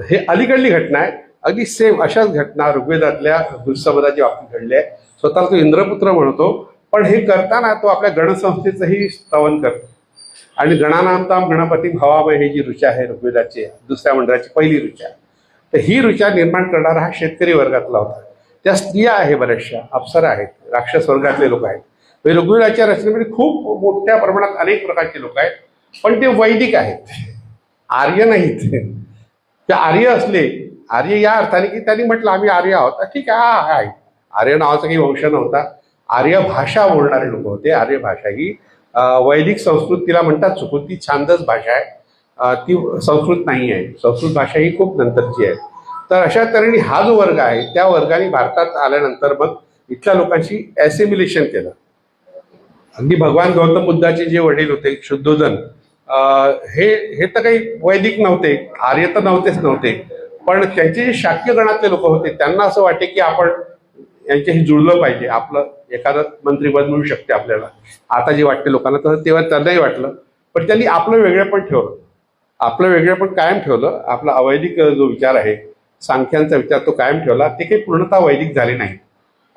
हे अलीकडली घटना आहे. अगदी सेम अशाच घटना ऋग्वेदातल्या दुःसंवादाच्या बाबतीत घडल्या आहे. स्वतःला तो इंद्रपुत्र म्हणतो, पण हे करताना तो आपल्या गणसंस्थेचंही स्तवन करतो. आणि गणानांताम गणपती भवामय ही जी ऋचा आहे ऋग्वेदाची दुसऱ्या मंडळाची पहिली ऋचा, तर ही ऋचा निर्माण करणारा हा शेतकरी वर्गातला होता. त्या स्त्रिया आहे, बऱ्याचशा अप्सरा आहेत, राक्षस वर्गातले लोक आहेत. ऋग्वेदाच्या रचनेमध्ये खूप मोठ्या प्रमाणात अनेक प्रकारचे लोक आहेत, पण ते वैदिक आहेत, आर्य नाहीत. ते आर्य असले, आर्य या अर्थाने की त्यांनी म्हटलं आम्ही आर्य आहोत, ठीक आहे, हा आहे. आर्य नावाचा काही वंश नव्हता, आर्य भाषा बोलणारे लोक होते. आर्य भाषा ही वैदिक संस्कृत तिला म्हणतात, चुकून ती छांदस भाषा आहे, ती संस्कृत नाही आहे. संस्कृत भाषा ही खूप नंतरची आहे. तर अशा तऱ्हेने हा जो वर्ग आहे त्या वर्गाने भारतात आल्यानंतर मग इथल्या लोकांशी ॲसिमिलेशन केलं. अगदी भगवान गौतम बुद्धाचे जे वडील होते शुद्धोधन, हे तर काही वैदिक नव्हते, आर्य तर नव्हते, पण त्यांचे जे शाक्य गणातले लोक होते त्यांना असं वाटे की आपण यांच्याशी जुळलं पाहिजे, आपलं एखादं मंत्रीपद मिळू शकते आपल्याला. आता जे वाटते लोकांना तर तेव्हा त्यांनाही वाटलं, पण त्यांनी आपलं वेगळेपण ठेवलं. आपलं वेगळेपण कायम ठेवलं. आपला अवैदिक जो विचार आहे, सांख्यांचा विचार, तो कायम ठेवला. ते काही पूर्णतः वैदिक झाले नाही,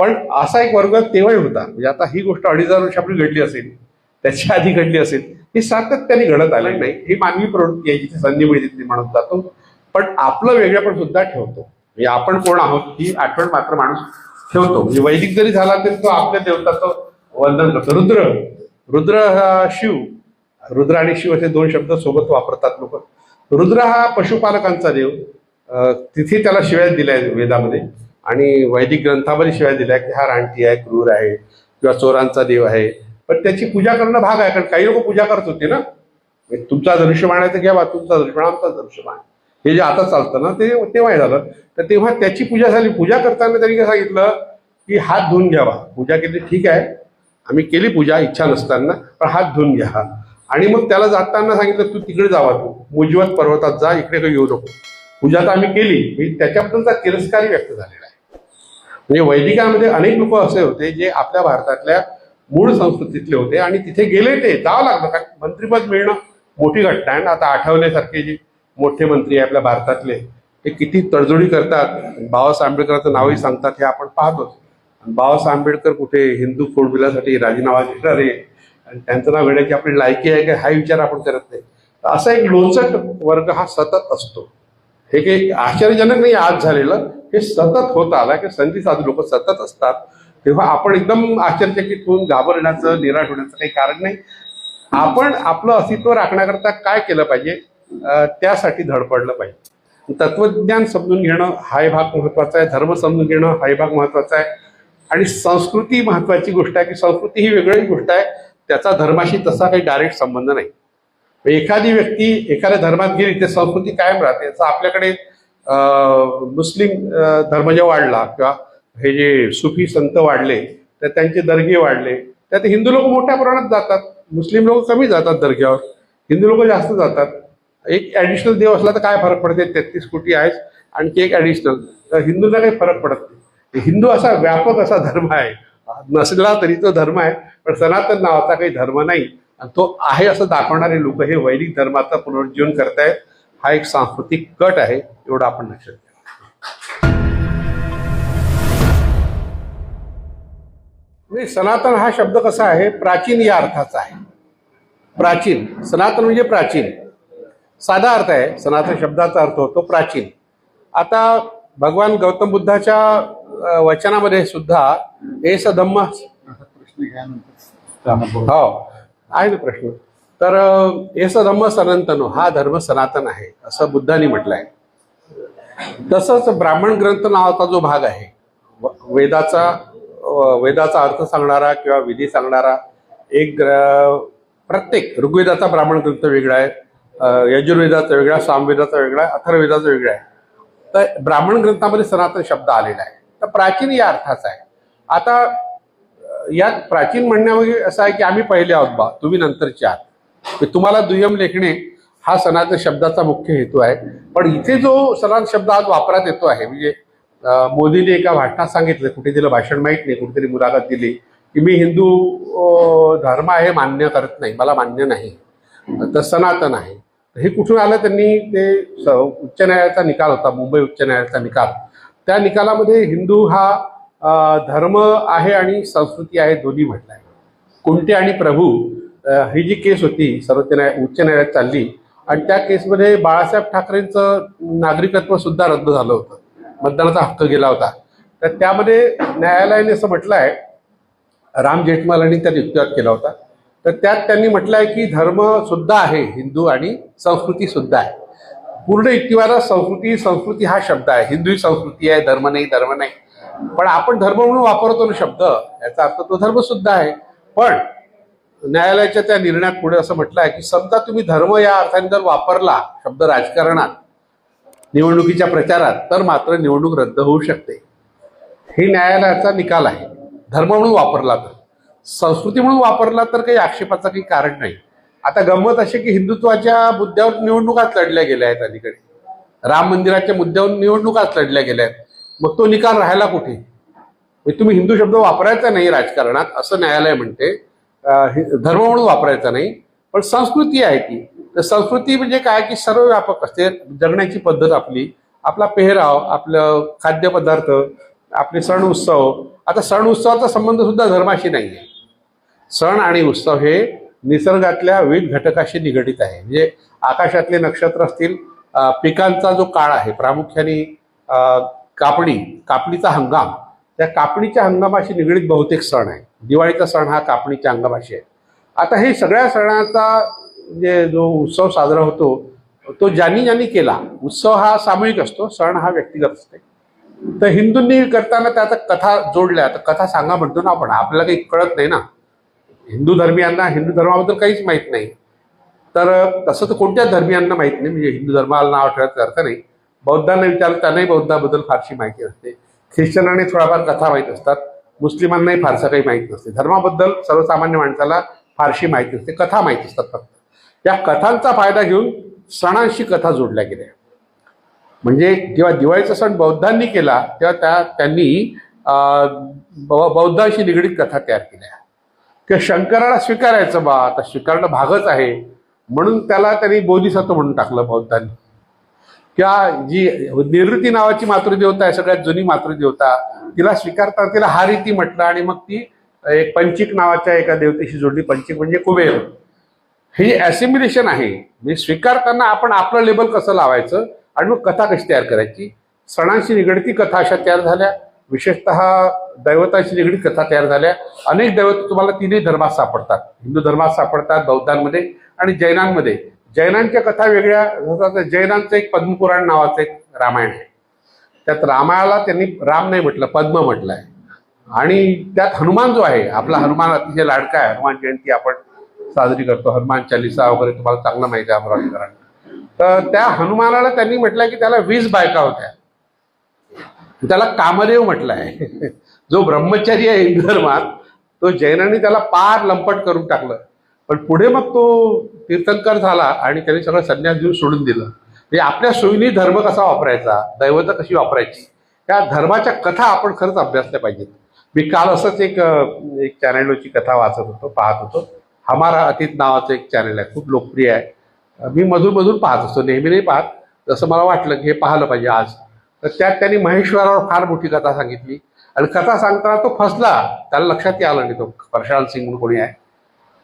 पण असा एक वर्ग तेव्हाही होता. म्हणजे आता ही गोष्ट 2500 वर्षापूर्वी घडली असेल, त्याच्या आधी घडली असेल, ही सातत्याने घडत आली नाही. ही मानवी प्रवृत्ती आहे, जिथे संधी मिळते म्हणत जातो, पण आपलं वेगळेपण सुद्धा ठेवतो. म्हणजे आपण कोण आहोत ही आठवण मात्र माणूस ठेवतो. म्हणजे वैदिक जरी झाला तरी तो आपल्या देवताचं वंदन करतो. रुद्र हा शिव, रुद्र आणि शिव असे 2 शब्द सोबत वापरतात लोक. रुद्र हा पशुपालकांचा देव, तिथे त्याला शिव्या दिल्या आहेत वेदामध्ये आणि वैदिक ग्रंथामध्ये शिव्या दिल्या की हा रानटी आहे, क्रूर आहे किंवा चोरांचा देव आहे. पण त्याची पूजा करणं भाग आहे, कारण काही लोक पूजा करत होते ना. तुमचा धनुष्यबाण आहे तर घ्यावा, तुमचा धनुष्यबाण आमचा धनुष्यबाण, हे जे आता चालतं ना ते तेव्हा झालं. तर तेव्हा त्याची पूजा झाली. पूजा करताना त्यांनी काय सांगितलं की हात धुवून घ्यावा. पूजा केली, ठीक आहे, आम्ही केली पूजा इच्छा नसताना, पण हात धुवून घ्या. आणि मग त्याला जाताना सांगितलं तू तिकडे जावा, तू मुजवत पर्वतात जा, इकडे काही येऊ नको. पूजा तर आम्ही केली, त्याच्याबद्दलचा तिरस्कारही व्यक्त झालेला आहे. म्हणजे वैदिकांमध्ये अनेक लोक असे होते जे आपल्या भारतातल्या मूळ संस्कृतीतले होते आणि तिथे गेले, ते जावं लागलं, कारण मंत्रीपद मिळणं मोठी घटना आहे ना. आता आठवलेसारखे जे मोठे मंत्री आहे आपल्या भारतातले, ते किती तडजोडी करतात. बाबासाहेब आंबेडकरांचं नावही सांगतात, हे आपण पाहतोच. बाबासाहेब आंबेडकर कुठे हिंदू कोडबिलासाठी राजीनामा देणारे आणि त्यांचं नाव घेण्याची आपली लायकी आहे का हा विचार आपण करत नाही. असा एक लोणचट वर्ग हा सतत असतो. हे काही आश्चर्यजनक नाही आज झालेलं, हे सतत होत आला की संधी साधू लोक सतत असतात. तेव्हा आपण एकदम आश्चर्यचकित होऊन घाबरण्याचं, निराश होण्याचं काही कारण नाही. आपण आपलं अस्तित्व राखण्याकरता काय केलं पाहिजे, त्यासाठी धडपडलं पाहिजे. तत्वज्ञान समजून घेणं हाही भाग महत्वाचा आहे, धर्म समजून घेणं हाही भाग महत्वाचा आहे, आणि संस्कृती महत्वाची गोष्ट आहे की संस्कृती ही वेगळी गोष्ट आहे, त्याचा धर्माशी तसा काही डायरेक्ट संबंध नाही. एखादी व्यक्ती एखाद्या धर्मात गेली ते संस्कृती कायम राहते. याचा आपल्याकडे मुस्लिम धर्म जेव्हा वाढला किंवा हे जे सुफी संत वाढले तर त्यांचे दर्गे वाढले, त्यात हिंदू लोक मोठ्या प्रमाणात जातात, मुस्लिम लोक कमी जातात दर्ग्यावर, हिंदू लोक जास्त जातात. एक ॲडिशनल देव असला तर काय फरक पडते, 33 कोटी आहेच, आणखी एक ॲडिशनल, तर हिंदूंना काही फरक पडत नाही. हिंदू असा व्यापक असा धर्म आहे, नसला तरी तो धर्म आहे, पण सनातन नावाचा काही धर्म नाही. आणि तो आहे असं दाखवणारे लोक हे वैदिक धर्माचा पुनरुज्जीवन करतायत. हा एक सांस्कृतिक कट आहे, एवढं आपण लक्षात घ्या. सनातन हा शब्द कसा आहे, प्राचीन या अर्थाचा आहे. प्राचीन, सनातन म्हणजे प्राचीन, साधा अर्थ आहे. सनातन शब्दाचा अर्थ होतो प्राचीन. आता भगवान गौतम बुद्धाच्या वचनामध्ये सुद्धा एस धम्म, हो आहे ना प्रश्न, तर एस धम्म सनातनो, हा धर्म सनातन आहे असं बुद्धांनी म्हटलंय. तसंच ब्राह्मण ग्रंथ नावाचा जो भाग आहे, वेदाचा अर्थ सांगणारा किंवा विधी सांगणारा एक प्रत्येक ऋग्वेदाचा ब्राह्मण ग्रंथ वेगळा आहे, यजुर्वेदाचा वेगळा, सामवेदाचा वेगळा, अथर्ववेदाचा वेगळा आहे. तर ब्राह्मण ग्रंथामध्ये सनातन शब्द आलेला आहे. तर प्राचीन या अर्थाचा आहे. आता यात प्राचीन म्हणण्यामध्ये असं आहे की आम्ही पहिले आहोत बा, तुम्ही नंतरचे आहात, तुम्हाला दुय्यम लेखणे हा सनातन शब्दाचा मुख्य हेतू आहे. पण इथे जो सनातन शब्द आज वापरात येतो आहे, म्हणजे मोदीने एका भाषणात सांगितलं, कुठे दिलं भाषण माहीत नाही, कुठेतरी मुलाखत दिली की मी हिंदू धर्म आहे मान्य करत नाही, मला मान्य नाही, तर सनातन आहे. हे कुठून आलं? त्यांनी ते उच्च न्यायालयाचा निकाल होता, मुंबई उच्च न्यायालयाचा निकाल. त्या निकालामध्ये हिंदू हा धर्म आहे आणि संस्कृती आहे दोन्ही म्हटलं आहे. कुंटे आणि प्रभू ही जी केस होती सर्वोच्च उच्च न्यायालयात चालली, आणि त्या केसमध्ये बाळासाहेब ठाकरेंचं नागरिकत्व सुद्धा रद्द झालं होतं, मतदानाचा हक्क गेला होता. तर त्यामध्ये न्यायालयाने असं म्हटलं आहे, राम जेठमलानी त्यात युक्तिवाद केला होता, तर त्यात त्यांनी म्हटलं आहे की धर्म सुद्धा आहे हिंदू आणि संस्कृती सुद्धा आहे. पूर्ण युक्तिवादात संस्कृती हा शब्द आहे. हिंदू ही संस्कृती आहे, धर्म नाही, पण आपण धर्म म्हणून वापरतो ना शब्द, याचा अर्थ तो धर्म सुद्धा आहे. पण न्यायालयाच्या त्या निर्णयात पुढे असं म्हटलं आहे की समजा तुम्ही धर्म या अर्थाने जर वापरला शब्द राजकारणात, निवडणुकीच्या प्रचारात, तर मात्र निवडणूक रद्द होऊ शकते. ही न्यायालयाचा निकाल आहे. धर्म म्हणून वापरला तर, संस्कृती म्हणून वापरला तर काही आक्षेपाचं काही कारण नाही. आता गंमत अशी की हिंदुत्वाच्या मुद्द्यावर निवडणुकाच लढल्या गेल्या आहेत अलीकडे, राम मंदिराच्या मुद्द्यावर निवडणुकाच लढल्या गेल्या आहेत. मग तो निकाल राहायला कुठे? तुम्ही हिंदू शब्द वापरायचा नाही राजकारणात असं न्यायालय म्हणते, धर्म म्हणून वापरायचा नाही. पण संस्कृती आहे ती, तर संस्कृती म्हणजे काय की सर्व व्यापक असते. जगण्याची पद्धत आपली, आपला पेहराव, आपलं खाद्यपदार्थ, आपले सण उत्सव. आता सण उत्सवाचा संबंध सुद्धा धर्माशी नाही आहे. सण आणि उत्सव हे निसर्गातल्या विविध घटकाशी निगडित आहे. म्हणजे आकाशातले नक्षत्र असतील, पिकांचा जो काळ आहे, प्रामुख्याने कापणीचा हंगाम, त्या कापणीच्या हंगामाशी निगडीत बहुतेक सण आहे. दिवाळीचा सण हा कापणीच्या हंगामाशी आहे. आता हे सगळ्या सणाचा म्हणजे जो उत्सव साजरा होतो तो ज्यांनी केला. उत्सव हा सामूहिक असतो, सण हा व्यक्तिगत असते. तर हिंदूंनी करताना त्यात कथा जोडल्या. तर कथा सांगा म्हणतो ना आपण, आपल्याला काही कळत नाही ना, हिंदू धर्मियांना हिंदू धर्माबद्दल काहीच माहीत नाही. तर तसं तर कोणत्याच धर्मियांना माहीत नाही, म्हणजे हिंदू धर्माला नाव ठेवायचा अर्थ नाही. बौद्धांना विचारलं, त्यांनाही बौद्धाबद्दल फारशी माहिती नसते. ख्रिश्चनांनी थोडाफार कथा माहीत असतात, मुस्लिमांनाही फारसं काही माहीत नसते. धर्माबद्दल सर्वसामान्य माणसाला फारशी माहिती नसते, कथा माहीत असतात फक्त. या कथांचा फायदा घेऊन सणांशी कथा जोडल्या गेल्या. म्हणजे जेव्हा दिवाळीचा सण बौद्धांनी केला तेव्हा त्यांनी बौद्धांशी निगडीत कथा तयार केल्या. किंवा शंकराला स्वीकारायचं बा, आता स्वीकारणं भागच आहे म्हणून त्याला त्यांनी बोधिसत्व म्हणून टाकलं बौद्धांनी. किंवा जी निवृत्ती नावाची मातृदेवता आहे, सगळ्यात जुनी मातृदेवता, तिला स्वीकारता तिला हारिती म्हटलं, आणि मग ती एक पंचिक नावाच्या एका देवतेशी जोडली. पंचिक म्हणजे कुबेर. हे ॲसिम्युलेशन आहे. म्हणजे स्वीकारताना आपण आपलं लेबल कसं लावायचं आणि मग कथा कशी तयार करायची. सणांशी निगडीत कथा अशा तयार झाल्या, विशेषतः दैवतांशी निगडीत कथा तयार झाल्या. अनेक दैवत तुम्हाला तिन्ही धर्मात सापडतात, हिंदू धर्मात सापडतात, बौद्धांमध्ये आणि जैनांमध्ये. जैनांच्या कथा वेगळ्या. जैनांचं एक पद्मपुराण नावाचं एक रामायण आहे. त्यात रामायणाला त्यांनी राम नाही म्हटलं, पद्म म्हटलं आहे. आणि त्यात हनुमान जो आहे, आपला हनुमान अतिशय लाडका आहे. हनुमान जयंती आपण साजरी करतो, हनुमान चालिसा वगैरे तुम्हाला चांगलं माहिती आहे अमरावतीकरांना. तर त्या हनुमानाला त्यांनी म्हटलंय की त्याला 20 बायका होत्या, त्याला कामदेव म्हटलं आहे. जो ब्रह्मचारी आहे हिंदू धर्मात, तो जैनांनी त्याला पार लंपट करून टाकलं. पण पुढे मग तो तीर्थंकर झाला आणि त्यांनी सगळं संन्यास देऊन सोडून दिलं. म्हणजे आपल्या सोयीने धर्म कसा वापरायचा, दैवत कशी वापरायची, त्या धर्माच्या कथा आपण खरंच अभ्यासल्या पाहिजेत. मी काल असंच एक चॅनलवरची कथा वाचत होतो, पाहत होतो. हमारा अतीत नावाचं एक चॅनल आहे, खूप लोकप्रिय आहे. मी मधून पाहत असतो, नेहमी नाही पाहत. जसं मला वाटलं की हे पाहिलं पाहिजे आज, तर त्यात त्यांनी महेश्वरावर फार मोठी कथा सांगितली. आणि कथा सांगताना तो फसला, त्याला लक्षात आलं नाही. तो प्रशांत सिंग म्हणून कोणी आहे,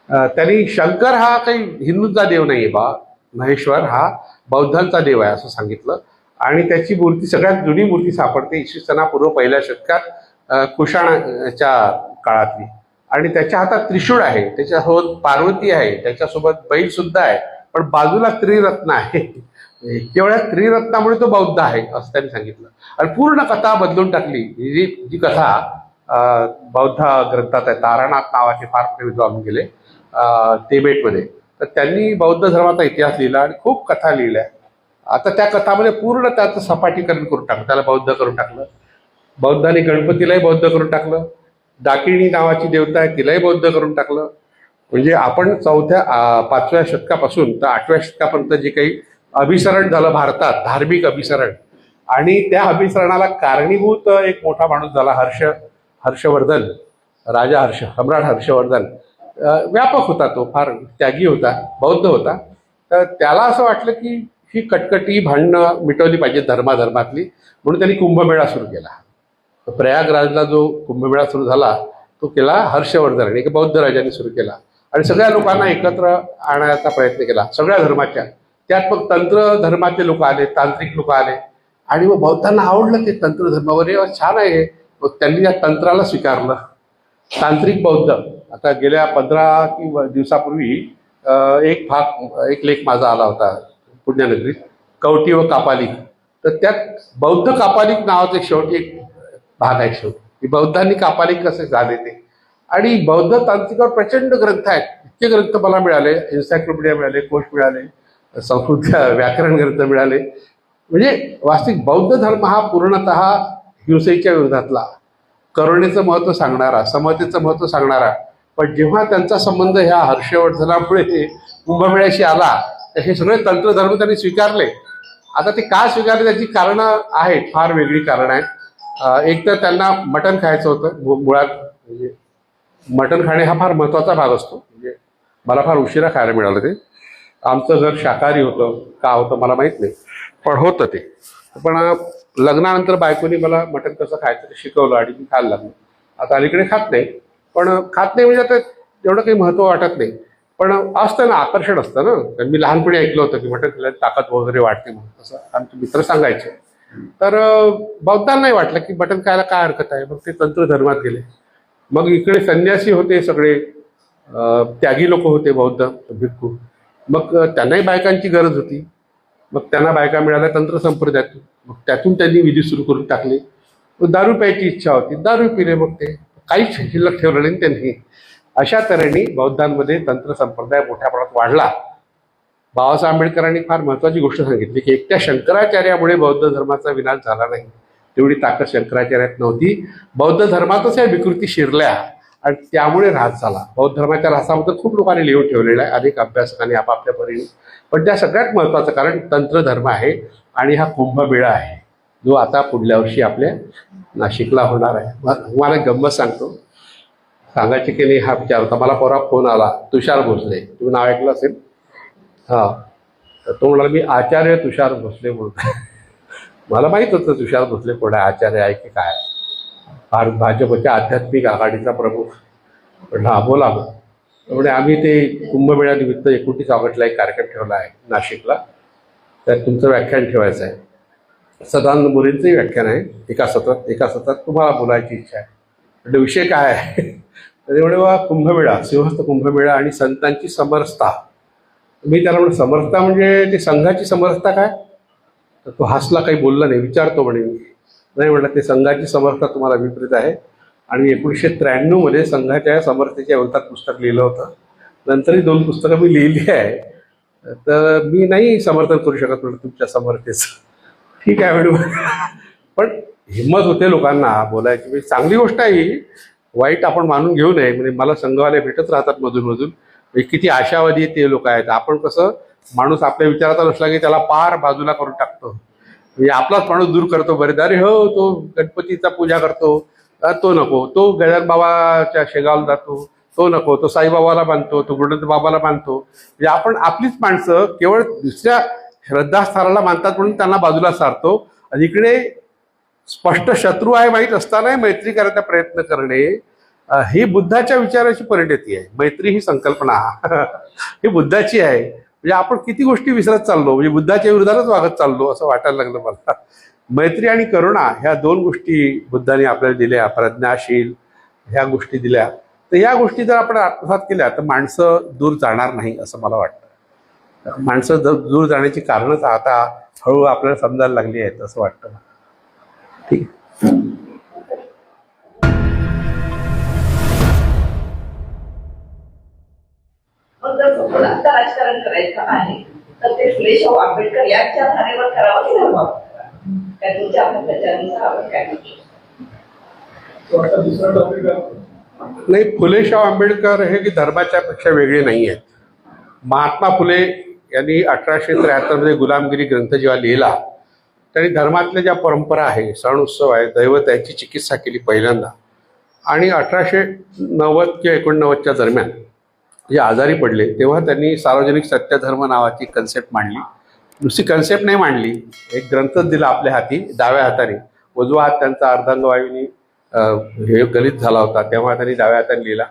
त्यांनी शंकर हा काही हिंदूंचा देव नाही आहे बा, महेश्वर हा बौद्धांचा देव आहे असं सांगितलं. आणि त्याची मूर्ती सगळ्यात जुनी मूर्ती सापडते इसवी सनापूर्व 1ल्या शतकात, कुशाणाच्या काळातली. आणि त्याच्या हातात त्रिशूळ आहे, त्याच्यासोबत पार्वती आहे, त्याच्यासोबत बैल सुद्धा आहे, पण बाजूला त्रिरत्न आहे. केवळ त्रिरत्नामुळे तो बौद्ध आहे असं त्यांनी सांगितलं. आणि पूर्ण कथा बदलून टाकली. जी कथा बौद्ध ग्रंथात आहे, तारानाथ नावाचे फार मोठे विद्वान गेले तिबेटमध्ये, तर त्यांनी बौद्ध धर्माचा इतिहास लिहिला आणि खूप कथा लिहिल्या. आता त्या कथामध्ये पूर्ण त्याचं सपाटीकरण करून टाकलं, त्याला बौद्ध करून टाकलं. बौद्धांनी गणपतीलाही बौद्ध करून टाकलं. डाकिणी नावाची देवता आहे तिलाही बौद्ध करून टाकलं. म्हणजे आपण 4-5व्या शतकापासून तर 8व्या शतकापर्यंत जे काही अभिसरण झालं भारतात, धार्मिक अभिसरण, आणि त्या अभिसरणाला कारणीभूत एक मोठा माणूस झाला हर्षवर्धन. राजा सम्राट हर्षवर्धन व्यापक होता, तो फार त्यागी होता, बौद्ध होता. तर त्याला असं वाटलं की ही कटकटी भांडणं मिटवली पाहिजे धर्माधर्मातली, म्हणून त्यांनी कुंभमेळा सुरू केला. प्रयागराजला जो कुंभमेळा सुरू झाला तो केला हर्षवर्धन, एक बौद्ध राजाने सुरू केला आणि सगळ्या लोकांना एकत्र आणण्याचा प्रयत्न केला, सगळ्या धर्माच्या. त्यात मग तंत्र धर्माचे लोक आले, तांत्रिक लोक आले आणि मग बौद्धांना आवडलं ते तंत्र धर्मावर, छान आहे. मग त्यांनी या तंत्राला स्वीकारलं. तांत्रिक बौद्ध. आता गेल्या 15 दिवसापूर्वी एक लेख माझा आला होता पुण्यनगरीत, कवटी व कापालिक. तर त्यात बौद्ध कापालिक नावाचे शेवटी एक भाग आहे, शेवटी बौद्धांनी कापालिक कसे झाले ते. आणि बौद्ध तांत्रिकावर प्रचंड ग्रंथ आहेत, इतके ग्रंथ मला मिळाले, एन्सायक्लोपीडिया मिळाले, कोश मिळाले, संस्कृत व्याकरण ग्रंथ मिळाले. म्हणजे वास्तविक बौद्ध धर्म हा पूर्णतः हिंसेच्या विरोधातला, करुणेचं महत्त्व सांगणारा, समतेचं महत्त्व सांगणारा. पण जेव्हा त्यांचा संबंध ह्या हर्षवर्धनामुळे कुंभमेळ्याशी आला तर हे सगळे तंत्रधर्म त्यांनी स्वीकारले. आता ते का स्वीकारले त्याची कारणं आहेत, फार वेगळी कारणं आहेत. एक तर त्यांना मटण खायचं होतं मुळात. म्हणजे मटण खाणे हा फार महत्त्वाचा भाग असतो. म्हणजे मला फार उशिरा खायला मिळालं ते. आमचं घर शाकाहारी होतं, का होतं मला माहीत नाही, पण होतं ते. पण लग्नानंतर बायकोनी मला मटण कसं खायचं ते शिकवलं आणि मी खायला लागलो. आता अलीकडे खात नाही, पण खात नाही म्हणजे आता एवढं काही महत्त्व वाटत नाही. पण असतं ना, आकर्षण असतं ना. मी लहानपणी ऐकलं होतं की मटण खाल्ल्याने ताकद वगैरे वाढते म्हणून, असं आमचे मित्र सांगायचे. तर बौद्धांनाही वाटलं की मटण खायला काय हरकत आहे, मग ते तंत्रधर्मात गेले. मग इकडे संन्यासी होते सगळे, त्यागी लोक होते बौद्ध भिक्खू. मग त्यांनाही बायकांची गरज होती, मग त्यांना बायका मिळाल्या तंत्र संप्रदायातून. मग त्यातून त्यांनी विधी सुरू करून टाकले. दारू प्यायची इच्छा होती, दारू पिले, मग ते काहीच शिल्लक ठेवलं नाही त्यांनी. अशा तऱ्हेने बौद्धांमध्ये तंत्र संप्रदाय मोठ्या प्रमाणात वाढला. बाबासाहेब आंबेडकरांनी फार महत्त्वाची गोष्ट सांगितली की एकट्या शंकराचार्यामुळे बौद्ध धर्माचा विनाश झाला नाही, तेवढी ताकद शंकराचार्यात नव्हती. बौद्ध धर्मातच या विकृती शिरल्या आणि त्यामुळे ऱ्हास झाला. बौद्ध धर्माच्या ऱ्हासाबद्दल खूप लोकांनी लिहून ठेवलेलं आहे, अनेक अभ्यासकांनी आपापल्या परीने. पण त्या सगळ्यात महत्त्वाचं कारण तंत्रधर्म आहे आणि हा कुंभमेळा आहे, जो आता पुढल्या वर्षी आपल्या नाशिकला होणार आहे. मला गंमत सांगतो, सांगायची की नाही हा विचार होता. मला परवा फोन आला, तुषार भोसले, तुम्ही नाव ऐकलं असेल. हां, तर तो म्हणाला मी आचार्य तुषार भोसले म्हणून. मला माहीत होतं तुषार भोसले कोण आहे, आचार्य आहे की काय, भाजपच्या आध्यात्मिक आघाडीचा प्रमुख. म्हटलं हा बोला. मग म्हणजे आम्ही ते कुंभमेळ्यानिमित्त 29 ऑगस्टला एक कार्यक्रम ठेवला आहे नाशिकला, त्यात तुमचं व्याख्यान ठेवायचं आहे. सदानंद मोरेंचंही व्याख्यान आहे, एका सत्रात तुम्हाला बोलायची इच्छा आहे. म्हणजे विषय काय आहे त्याच्यामुळे बा कुंभमेळा, सिंहस्थ कुंभमेळा आणि संतांची समरसता. मी त्याला म्हणून समरसता म्हणजे ते संघाची समरसता काय, तर तो हसला, काही बोलला नाही. विचारतो म्हणे मी, नाही म्हटलं ते संघाची समरसता तुम्हाला विपरीत आहे. आणि 1993 मध्ये संघाच्या समर्थेच्या विरोधात पुस्तक लिहिलं होतं. नंतरही 2 पुस्तकं मी लिहिली आहे. तर मी नाही समर्थन करू शकत म्हटलं तुमच्या समर्थेचं. ठीक आहे मॅडम. पण हिंमत होते लोकांना बोलायची, म्हणजे चांगली गोष्ट आहे ही, वाईट आपण मानून घेऊ नये. म्हणजे मला संघवाले भेटत राहतात मधून, किती आशावादी ते लोक आहेत. आपण कसं माणूस आपल्या विचाराचा नसला की त्याला पार बाजूला करून टाकतो, म्हणजे आपलाच माणूस दूर करतो. बरेच अरे हो तो गणपतीचा पूजा करतो, तो नको, तो गजानन बाबाच्या शेगावला जातो, तो नको, तो साईबाबाला बांधतो, तो गुरुनाथ बाबाला बांधतो. म्हणजे आपण आपलीच माणसं केवळ दुसऱ्या श्रद्धास्थानाला मानतात म्हणून त्यांना बाजूला सारतो. आणि इकडे स्पष्ट शत्रू आहे माहीत असताना मैत्री करायचा प्रयत्न करणे ही बुद्धाच्या विचाराची परिणती आहे. मैत्री ही संकल्पना ही बुद्धाची आहे. म्हणजे आपण किती गोष्टी विसरत चाललो, म्हणजे बुद्धाच्या विरोधातच वागत चाललो असं वाटायला लागलं मला. मैत्री आणि करुणा ह्या 2 गोष्टी बुद्धाने आपल्याला दिल्या, प्रज्ञाशील ह्या गोष्टी दिल्या. तर या गोष्टी जर आपण आत्मसात केल्या तर माणसं दूर जाणार नाही असं मला वाटतं. माणसं दूर जाण्याची कारणच आता हळूहळू आपल्याला समजायला लागली आहेत असं वाटतं. ठीक आहे. राजकारण करायचं आहे तर ते फुले शाहू आंबेडकर यांच्या धारेवर करावं की धर्मावर? नाही, फुले शाहू आंबेडकर हे की धर्माच्या पेक्षा वेगळे नाही आहेत. महात्मा फुले यांनी 1873 मध्ये गुलामगिरी ग्रंथ जेव्हा लिहिला त्यांनी धर्मातल्या ज्या परंपरा आहे, सण उत्सव आहे, दैवत यांची चिकित्सा केली पहिल्यांदा. आणि 1890 किंवा 89च्या दरम्यान जे आजारी पडले तेव्हा त्यांनी सार्वजनिक सत्यधर्म नावाची कन्सेप्ट मांडली. नुसती कन्सेप्ट नाही मांडली, एक ग्रंथच दिला आपल्या हाती डाव्या हाताने. उजवा हात त्यांचा अर्धांगवायूंनी हे गलित झाला होता तेव्हा त्यांनी डाव्या हाताने लिहिला.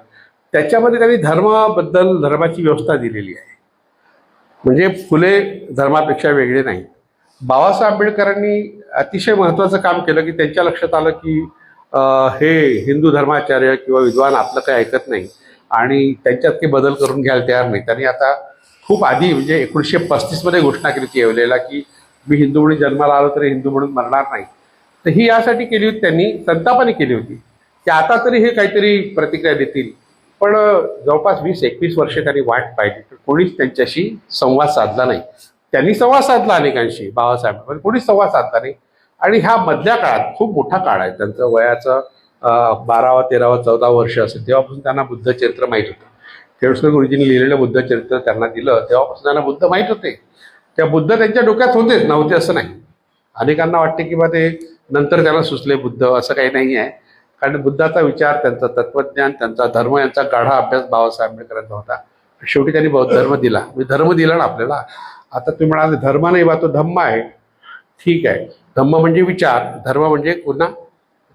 त्याच्यामध्ये त्यांनी धर्माबद्दल धर्माची व्यवस्था दिलेली आहे. म्हणजे फुले धर्मापेक्षा वेगळे नाही. बाबासाहेब आंबेडकरांनी अतिशय महत्त्वाचं काम केलं की त्यांच्या लक्षात आलं की हे हिंदू धर्माचार्य किंवा विद्वान आपलं काही ऐकत नाही आणि त्यांच्यात काही बदल करून घ्यायला तयार नाही. त्यांनी आता खूप आधी म्हणजे 1935मध्ये घोषणा केली होती येवलेला की मी हिंदू म्हणून जन्माला आलो तरी हिंदू म्हणून मरणार नाही. तर ही यासाठी केली होती, त्यांनी संतापाने केली होती की आता तरी हे काहीतरी प्रतिक्रिया देतील. पण जवळपास 20-21 वर्षे त्यांनी वाट पाहिली तर कोणीच त्यांच्याशी संवाद साधला नाही. त्यांनी संवाद साधला अनेकांशी बाबासाहेब, पण कोणीच संवाद साधला नाही. आणि ह्या मधल्या काळात खूप मोठा काळ आहे त्यांचं, वयाचं 12, 13, 14 वर्ष असेल तेव्हापासून त्यांना बुद्धचरित्र माहीत होतं. केळुसकर गुरुजींनी लिहिलेलं बुद्धचरित्र त्यांना दिलं तेव्हापासून त्यांना बुद्ध माहीत होते. त्या बुद्ध त्यांच्या डोक्यात होतेच, नव्हते असं नाही. अनेकांना वाटते की बा ते नंतर त्याला सुचले बुद्ध, असं काही नाही आहे. कारण बुद्धाचा विचार, त्यांचं तत्वज्ञान, त्यांचा धर्म यांचा गाढा अभ्यास बाबासाहेब आंबेडकरांचा होता. शेवटी त्यांनी बौद्ध धर्म दिला. धर्म दिला ना आपल्याला. आता तुम्ही म्हणाल धर्म नाही बा तो धम्म आहे. ठीक आहे, धम्म म्हणजे विचार, धर्म म्हणजे पुन्हा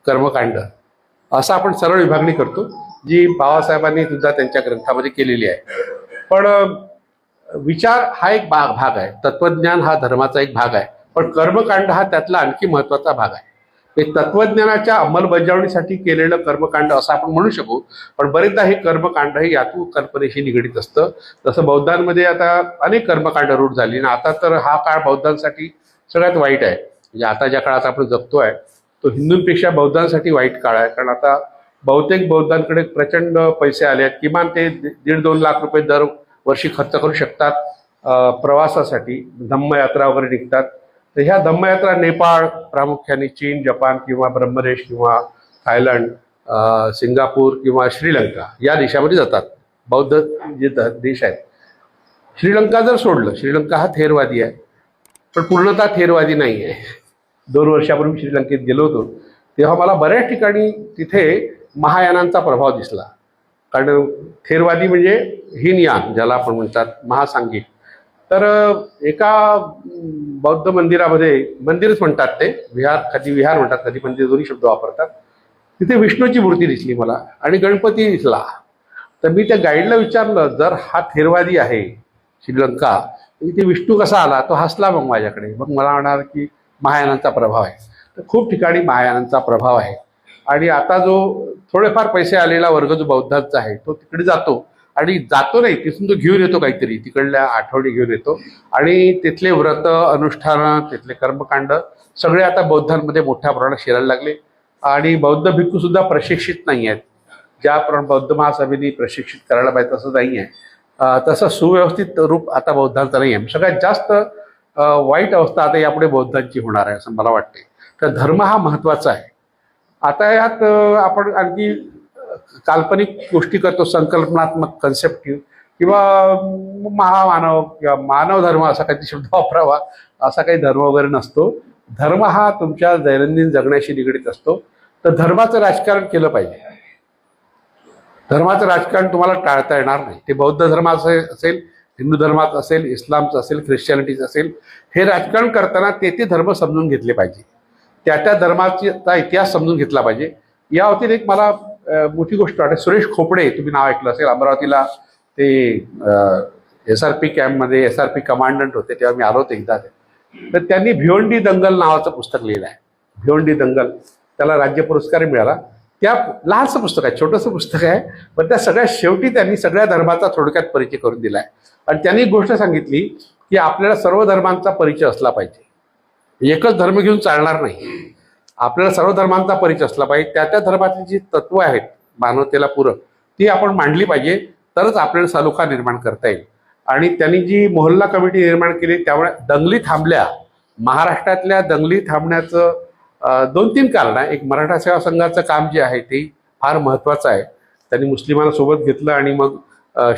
कर्मकांड, असं आपण सरळ विभागणी करतो जी बाबासाहेबांनी सुद्धा त्यांच्या ग्रंथामध्ये केलेली आहे. पण विचार हा एक भाग आहे, तत्वज्ञान हा धर्माचा एक भाग आहे, पण कर्मकांड हा त्यातला आणखी महत्त्वाचा भाग आहे. हे तत्वज्ञानाच्या अंमलबजावणीसाठी केलेलं कर्मकांड असं आपण म्हणू शकू. पण बरेचदा हे कर्मकांड हे यातू कल्पनेशी निगडीत असतं. जसं बौद्धांमध्ये आता अनेक कर्मकांड रूढ झाली ना. आता तर हा काळ बौद्धांसाठी सगळ्यात वाईट आहे. म्हणजे आता ज्या काळात आपण जगतोय तो हिंदूंपेक्षा बौद्धांसाठी वाईट काळ आहे. कारण आता बहुतेक बौद्धांकडे प्रचंड पैसे आले आहेत. किमान ते 1.5-2 लाख रुपये दरवर्षी खर्च करू शकतात प्रवासासाठी. धम्मयात्रा वगैरे निघतात. तर ह्या धम्मयात्रा नेपाळ प्रामुख्याने, चीन, जपान किंवा ब्रह्मदेश किंवा थायलंड, सिंगापूर किंवा श्रीलंका या देशामध्ये जातात. बौद्ध जे देश आहेत. श्रीलंका जर सोडलं, श्रीलंका हा थेरवादी आहे पण पूर्णतः थेरवादी नाही आहे. 2 वर्षापूर्वी श्रीलंकेत गेलो होतो तेव्हा मला बऱ्याच ठिकाणी तिथे महायानांचा प्रभाव दिसला. कारण थेरवादी म्हणजे हीनयान ज्याला आपण म्हणतात, महासांघिक. तर एका बौद्ध मंदिरामध्ये, मंदिरच म्हणतात ते, विहार, कधी विहार म्हणतात कधी मंदिर, दोन्ही शब्द वापरतात. तिथे विष्णूची मूर्ती दिसली मला आणि गणपती दिसला. तर मी त्या गाईडला विचारलं, जर हा थेरवादी आहे श्रीलंका, इथे विष्णू कसा आला? तो हसला मग माझ्याकडे. मग मला म्हणाल की महायानांचा प्रभाव आहे. तर खूप ठिकाणी महायानांचा प्रभाव आहे. आणि आता जो थोडेफार पैसे आलेला वर्ग जो बौद्धांचा आहे तो तिकडे जातो. आणि जातो नाही, तिथून तो घेऊन येतो काहीतरी, तिकडल्या आठवडी घेऊन येतो. आणि तिथले व्रत, अनुष्ठानं, तिथले कर्मकांड सगळे आता बौद्धांमध्ये मोठ्या प्रमाणात शिरायला लागले. आणि बौद्ध भिक्खू सुद्धा प्रशिक्षित नाही आहेत. ज्याप्रमाणे बौद्ध महासभेने प्रशिक्षित करायला पाहिजे तसं नाही आहे. तसं सुव्यवस्थित रूप आता बौद्धांचं नाही आहे. सगळ्यात जास्त वाईट अवस्था आता यापुढे बौद्धांची होणार आहे असं मला वाटते. तर धर्म हा महत्त्वाचा आहे. आता यात आपण आणखी काल्पनिक गोष्टी करतो, संकल्पनात्मक कन्सेप्ट किंवा महामानव किंवा मानव धर्म असा काही शब्द वापरावा, असा काही धर्म वगैरे नसतो. धर्म हा तुमच्या दैनंदिन जगण्याशी निगडीत असतो. तर धर्माचं राजकारण केलं पाहिजे. धर्माचं राजकारण तुम्हाला टाळता येणार नाही. ते बौद्ध धर्माचं असेल, हिंदू धर्माचं असेल, इस्लामचं असेल, ख्रिश्चनिटीचं असेल, हे राजकारण करताना ते धर्म समजून घेतले पाहिजे. त्या धर्माचा इतिहास समजून घेतला पाहिजे. या बाबतीत एक मला मोठी गोष्ट वाटते. सुरेश खोपडे, तुम्ही नाव ऐकलं असेल, अमरावतीला ते SRP कॅम्पमध्ये SRP कमांडंट होते तेव्हा मी आलो होतो एकदा. तर त्यांनी भिवंडी दंगल नावाचं पुस्तक लिहिलं आहे. भिवंडी दंगल, त्याला राज्य पुरस्कार मिळाला. त्या लहानसं पुस्तक आहे, छोटंसं पुस्तक आहे, पण त्या सगळ्यात शेवटी त्यांनी सगळ्या धर्माचा थोडक्यात परिचय करून दिला आहे. आणि त्यांनी गोष्ट सांगितली की आपल्याला सर्व धर्मांचा परिचय असला पाहिजे. एकच धर्म घेऊन चालणार नाही. आपल्याला सर्व धर्मांचा परिचय असला पाहिजे. त्या धर्माची जी तत्व आहेत मानवतेला पूरक, ती आपण मांडली पाहिजे. तरच आपल्याला सलोखा निर्माण करता येईल. आणि त्यांनी जी मोहल्ला कमिटी निर्माण केली त्यामुळे दंगली थांबल्या. महाराष्ट्रातल्या दंगली थांबण्याचं 2-3 कारण आहे. एक, मराठा सेवा संघाचं काम जे आहे ते फार महत्त्वाचं आहे. त्यांनी मुस्लिमांना सोबत घेतलं आणि मग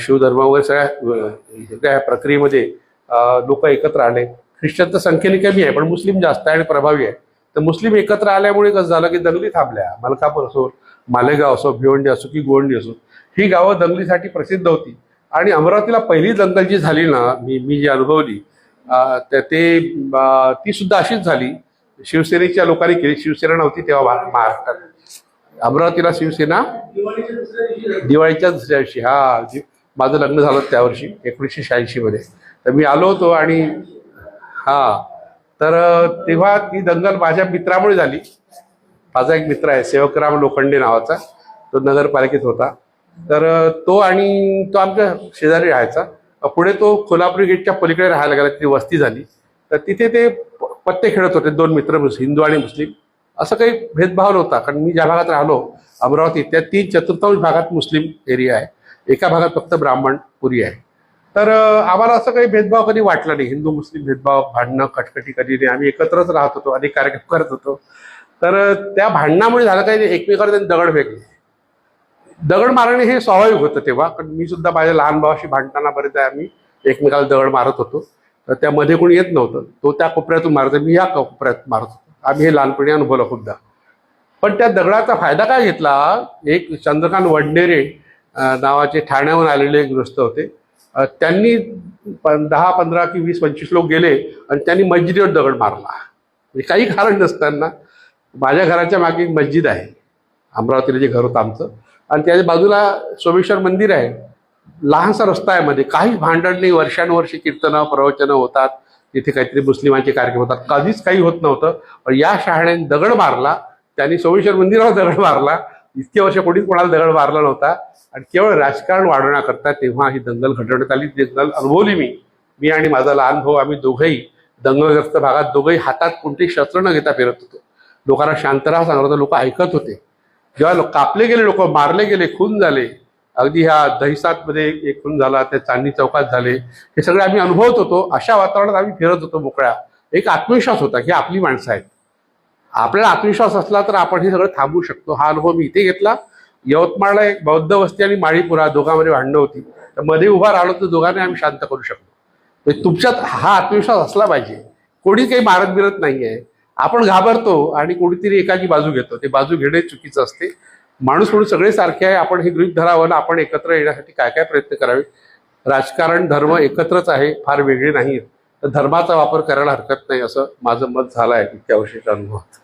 शिवधर्म वगैरे सगळ्या प्रक्रियेमध्ये लोक एकत्र आले. ख्रिश्चन तर संख्येने कमी आहे पण मुस्लिम जास्त आहे आणि प्रभावी आहे. तर मुस्लिम एकत्र आल्यामुळे कसं झालं की दंगली थांबल्या. मलकापूर असो, मालेगाव असो, भिवंडी असो की गोवंडी असो, ही गावं दंगलीसाठी प्रसिद्ध होती. आणि अमरावतीला पहिली दंगल जी झाली ना, मी जी अनुभवली ती सुद्धा अशीच झाली. शिवसेनेच्या लोकांनी केली. शिवसेना नव्हती तेव्हा महाराष्ट्रात. अमरावतीला शिवसेना दिवाळीच्या दुसऱ्या दिवशी, माझं लग्न झालं त्या वर्षी 1986 मध्ये. तर मी आलो होतो आणि तर तेव्हा ती दंगल माझ्या मित्रामुळे झाली. माझा एक मित्र आहे सेवकराम लोखंडे नावाचा, तो नगरपालिकेत होता. तर तो आमच्या शेजारी राहायचा. पुढे तो कोल्हापुरी गेटच्या पलीकडे राहायला गेला, ती वस्ती झाली. तर तिथे ते पत्ते खेळत होते, दोन मित्र, हिंदू आणि मुस्लिम. असं काही भेदभाव नव्हता, कारण मी ज्या भागात राहिलो अमरावती त्या 3/4 भागात मुस्लिम एरिया आहे, एका भागात फक्त ब्राह्मण पुरी आहे. तर आम्हाला असं काही भेदभाव कधी वाटला नाही, हिंदू मुस्लिम भेदभाव, भांडणं खटखटी कधी नाही. आम्ही एकत्रच राहत होतो, अनेक कार्यक्रम करत होतो. तर त्या भांडणामुळे झालं काही एकमेकावर त्यांनी दगड फेकले. दगड मारणे हे स्वाभाविक होतं तेव्हा, कारण मी सुद्धा माझ्या लहान भावाशी भांडताना बरेच आम्ही एकमेकाला दगड मारत होतो. तर त्यामध्ये कोणी येत नव्हतं. तो त्या कोपऱ्यातून मारतो, मी या कोपऱ्यात मारत होतो. आम्ही हे लहानपणी अनुभवलं खूपदा. पण त्या दगडाचा फायदा काय घेतला, एक चंद्रकांत वडनेरे नावाचे ठाण्याहून आलेले गृहस्थ होते. त्यांनी 10, 15 की 20, 25 लोक गेले आणि त्यांनी मस्जिदीवर दगड मारला. म्हणजे काही कारण नसताना. माझ्या घराच्या मागे एक मस्जिद आहे, अमरावतीला जे घर होतं आमचं, आणि त्याच्या बाजूला सोमेश्वर मंदिर आहे. लहानसा रस्ता आहे मध्ये, काहीच भांडण नाही. वर्षानुवर्षे कीर्तनं प्रवचनं होतात, तिथे काहीतरी मुस्लिमांचे कार्यक्रम होतात, कधीच काही होत नव्हतं. पण या शहाण्याने दगड मारला, त्यांनी सोमेश्वर मंदिरावर दगड मारला. इतके वर्ष कोणीच कोणाला दगड मारला नव्हता. आणि केवळ राजकारण वाढवण्याकरता तेव्हा ही दंगल घडवण्यात आली. दंगल अनुभवली मी आणि माझा लहान भाऊ. आम्ही दोघंही दंगलग्रस्त भागात दोघंही हातात कोणतेही शस्त्र न घेता फिरत होतो. लोकांना शांत राहा सांगत होतो, लोक ऐकत होते. जेव्हा कापले गेले, लोक मारले गेले, खून झाले, अगदी ह्या दहिसातमध्ये एक खून झाला, त्या चांदणी चौकात झाले, हे सगळे आम्ही अनुभवत होतो. अशा वातावरणात आम्ही फिरत होतो मोकळ्या. एक आत्मविश्वास होता की आपली माणसं आहेत. आपल्याला आत्मविश्वास असला तर आपण हे सगळं थांबवू शकतो. हा अनुभव मी इथे घेतला. यवतमाळला एक बौद्ध वस्ती आणि माळीपुरा दोघांमध्ये भांडणं होती, तर मध्ये उभा राहिलो तर दोघांनी आम्ही शांत करू शकतो. म्हणजे तुमच्यात हा आत्मविश्वास असला पाहिजे. कोणी काही मारत बिरत नाहीये. आपण घाबरतो आणि कोणीतरी एकाची बाजू घेतो, ते बाजू घेणे चुकीचं असते. माणूस म्हणून सगळे सारखे आहे, आपण हे गृहीत धरावं ना. आपण एकत्र येण्यासाठी काय काय प्रयत्न करावे. राजकारण धर्म एकत्रच आहे, फार वेगळे नाहीत. तर धर्माचा वापर करायला हरकत नाही, असं माझं मत झालं आहे इतक्या वर्षाच्या अनुभवात.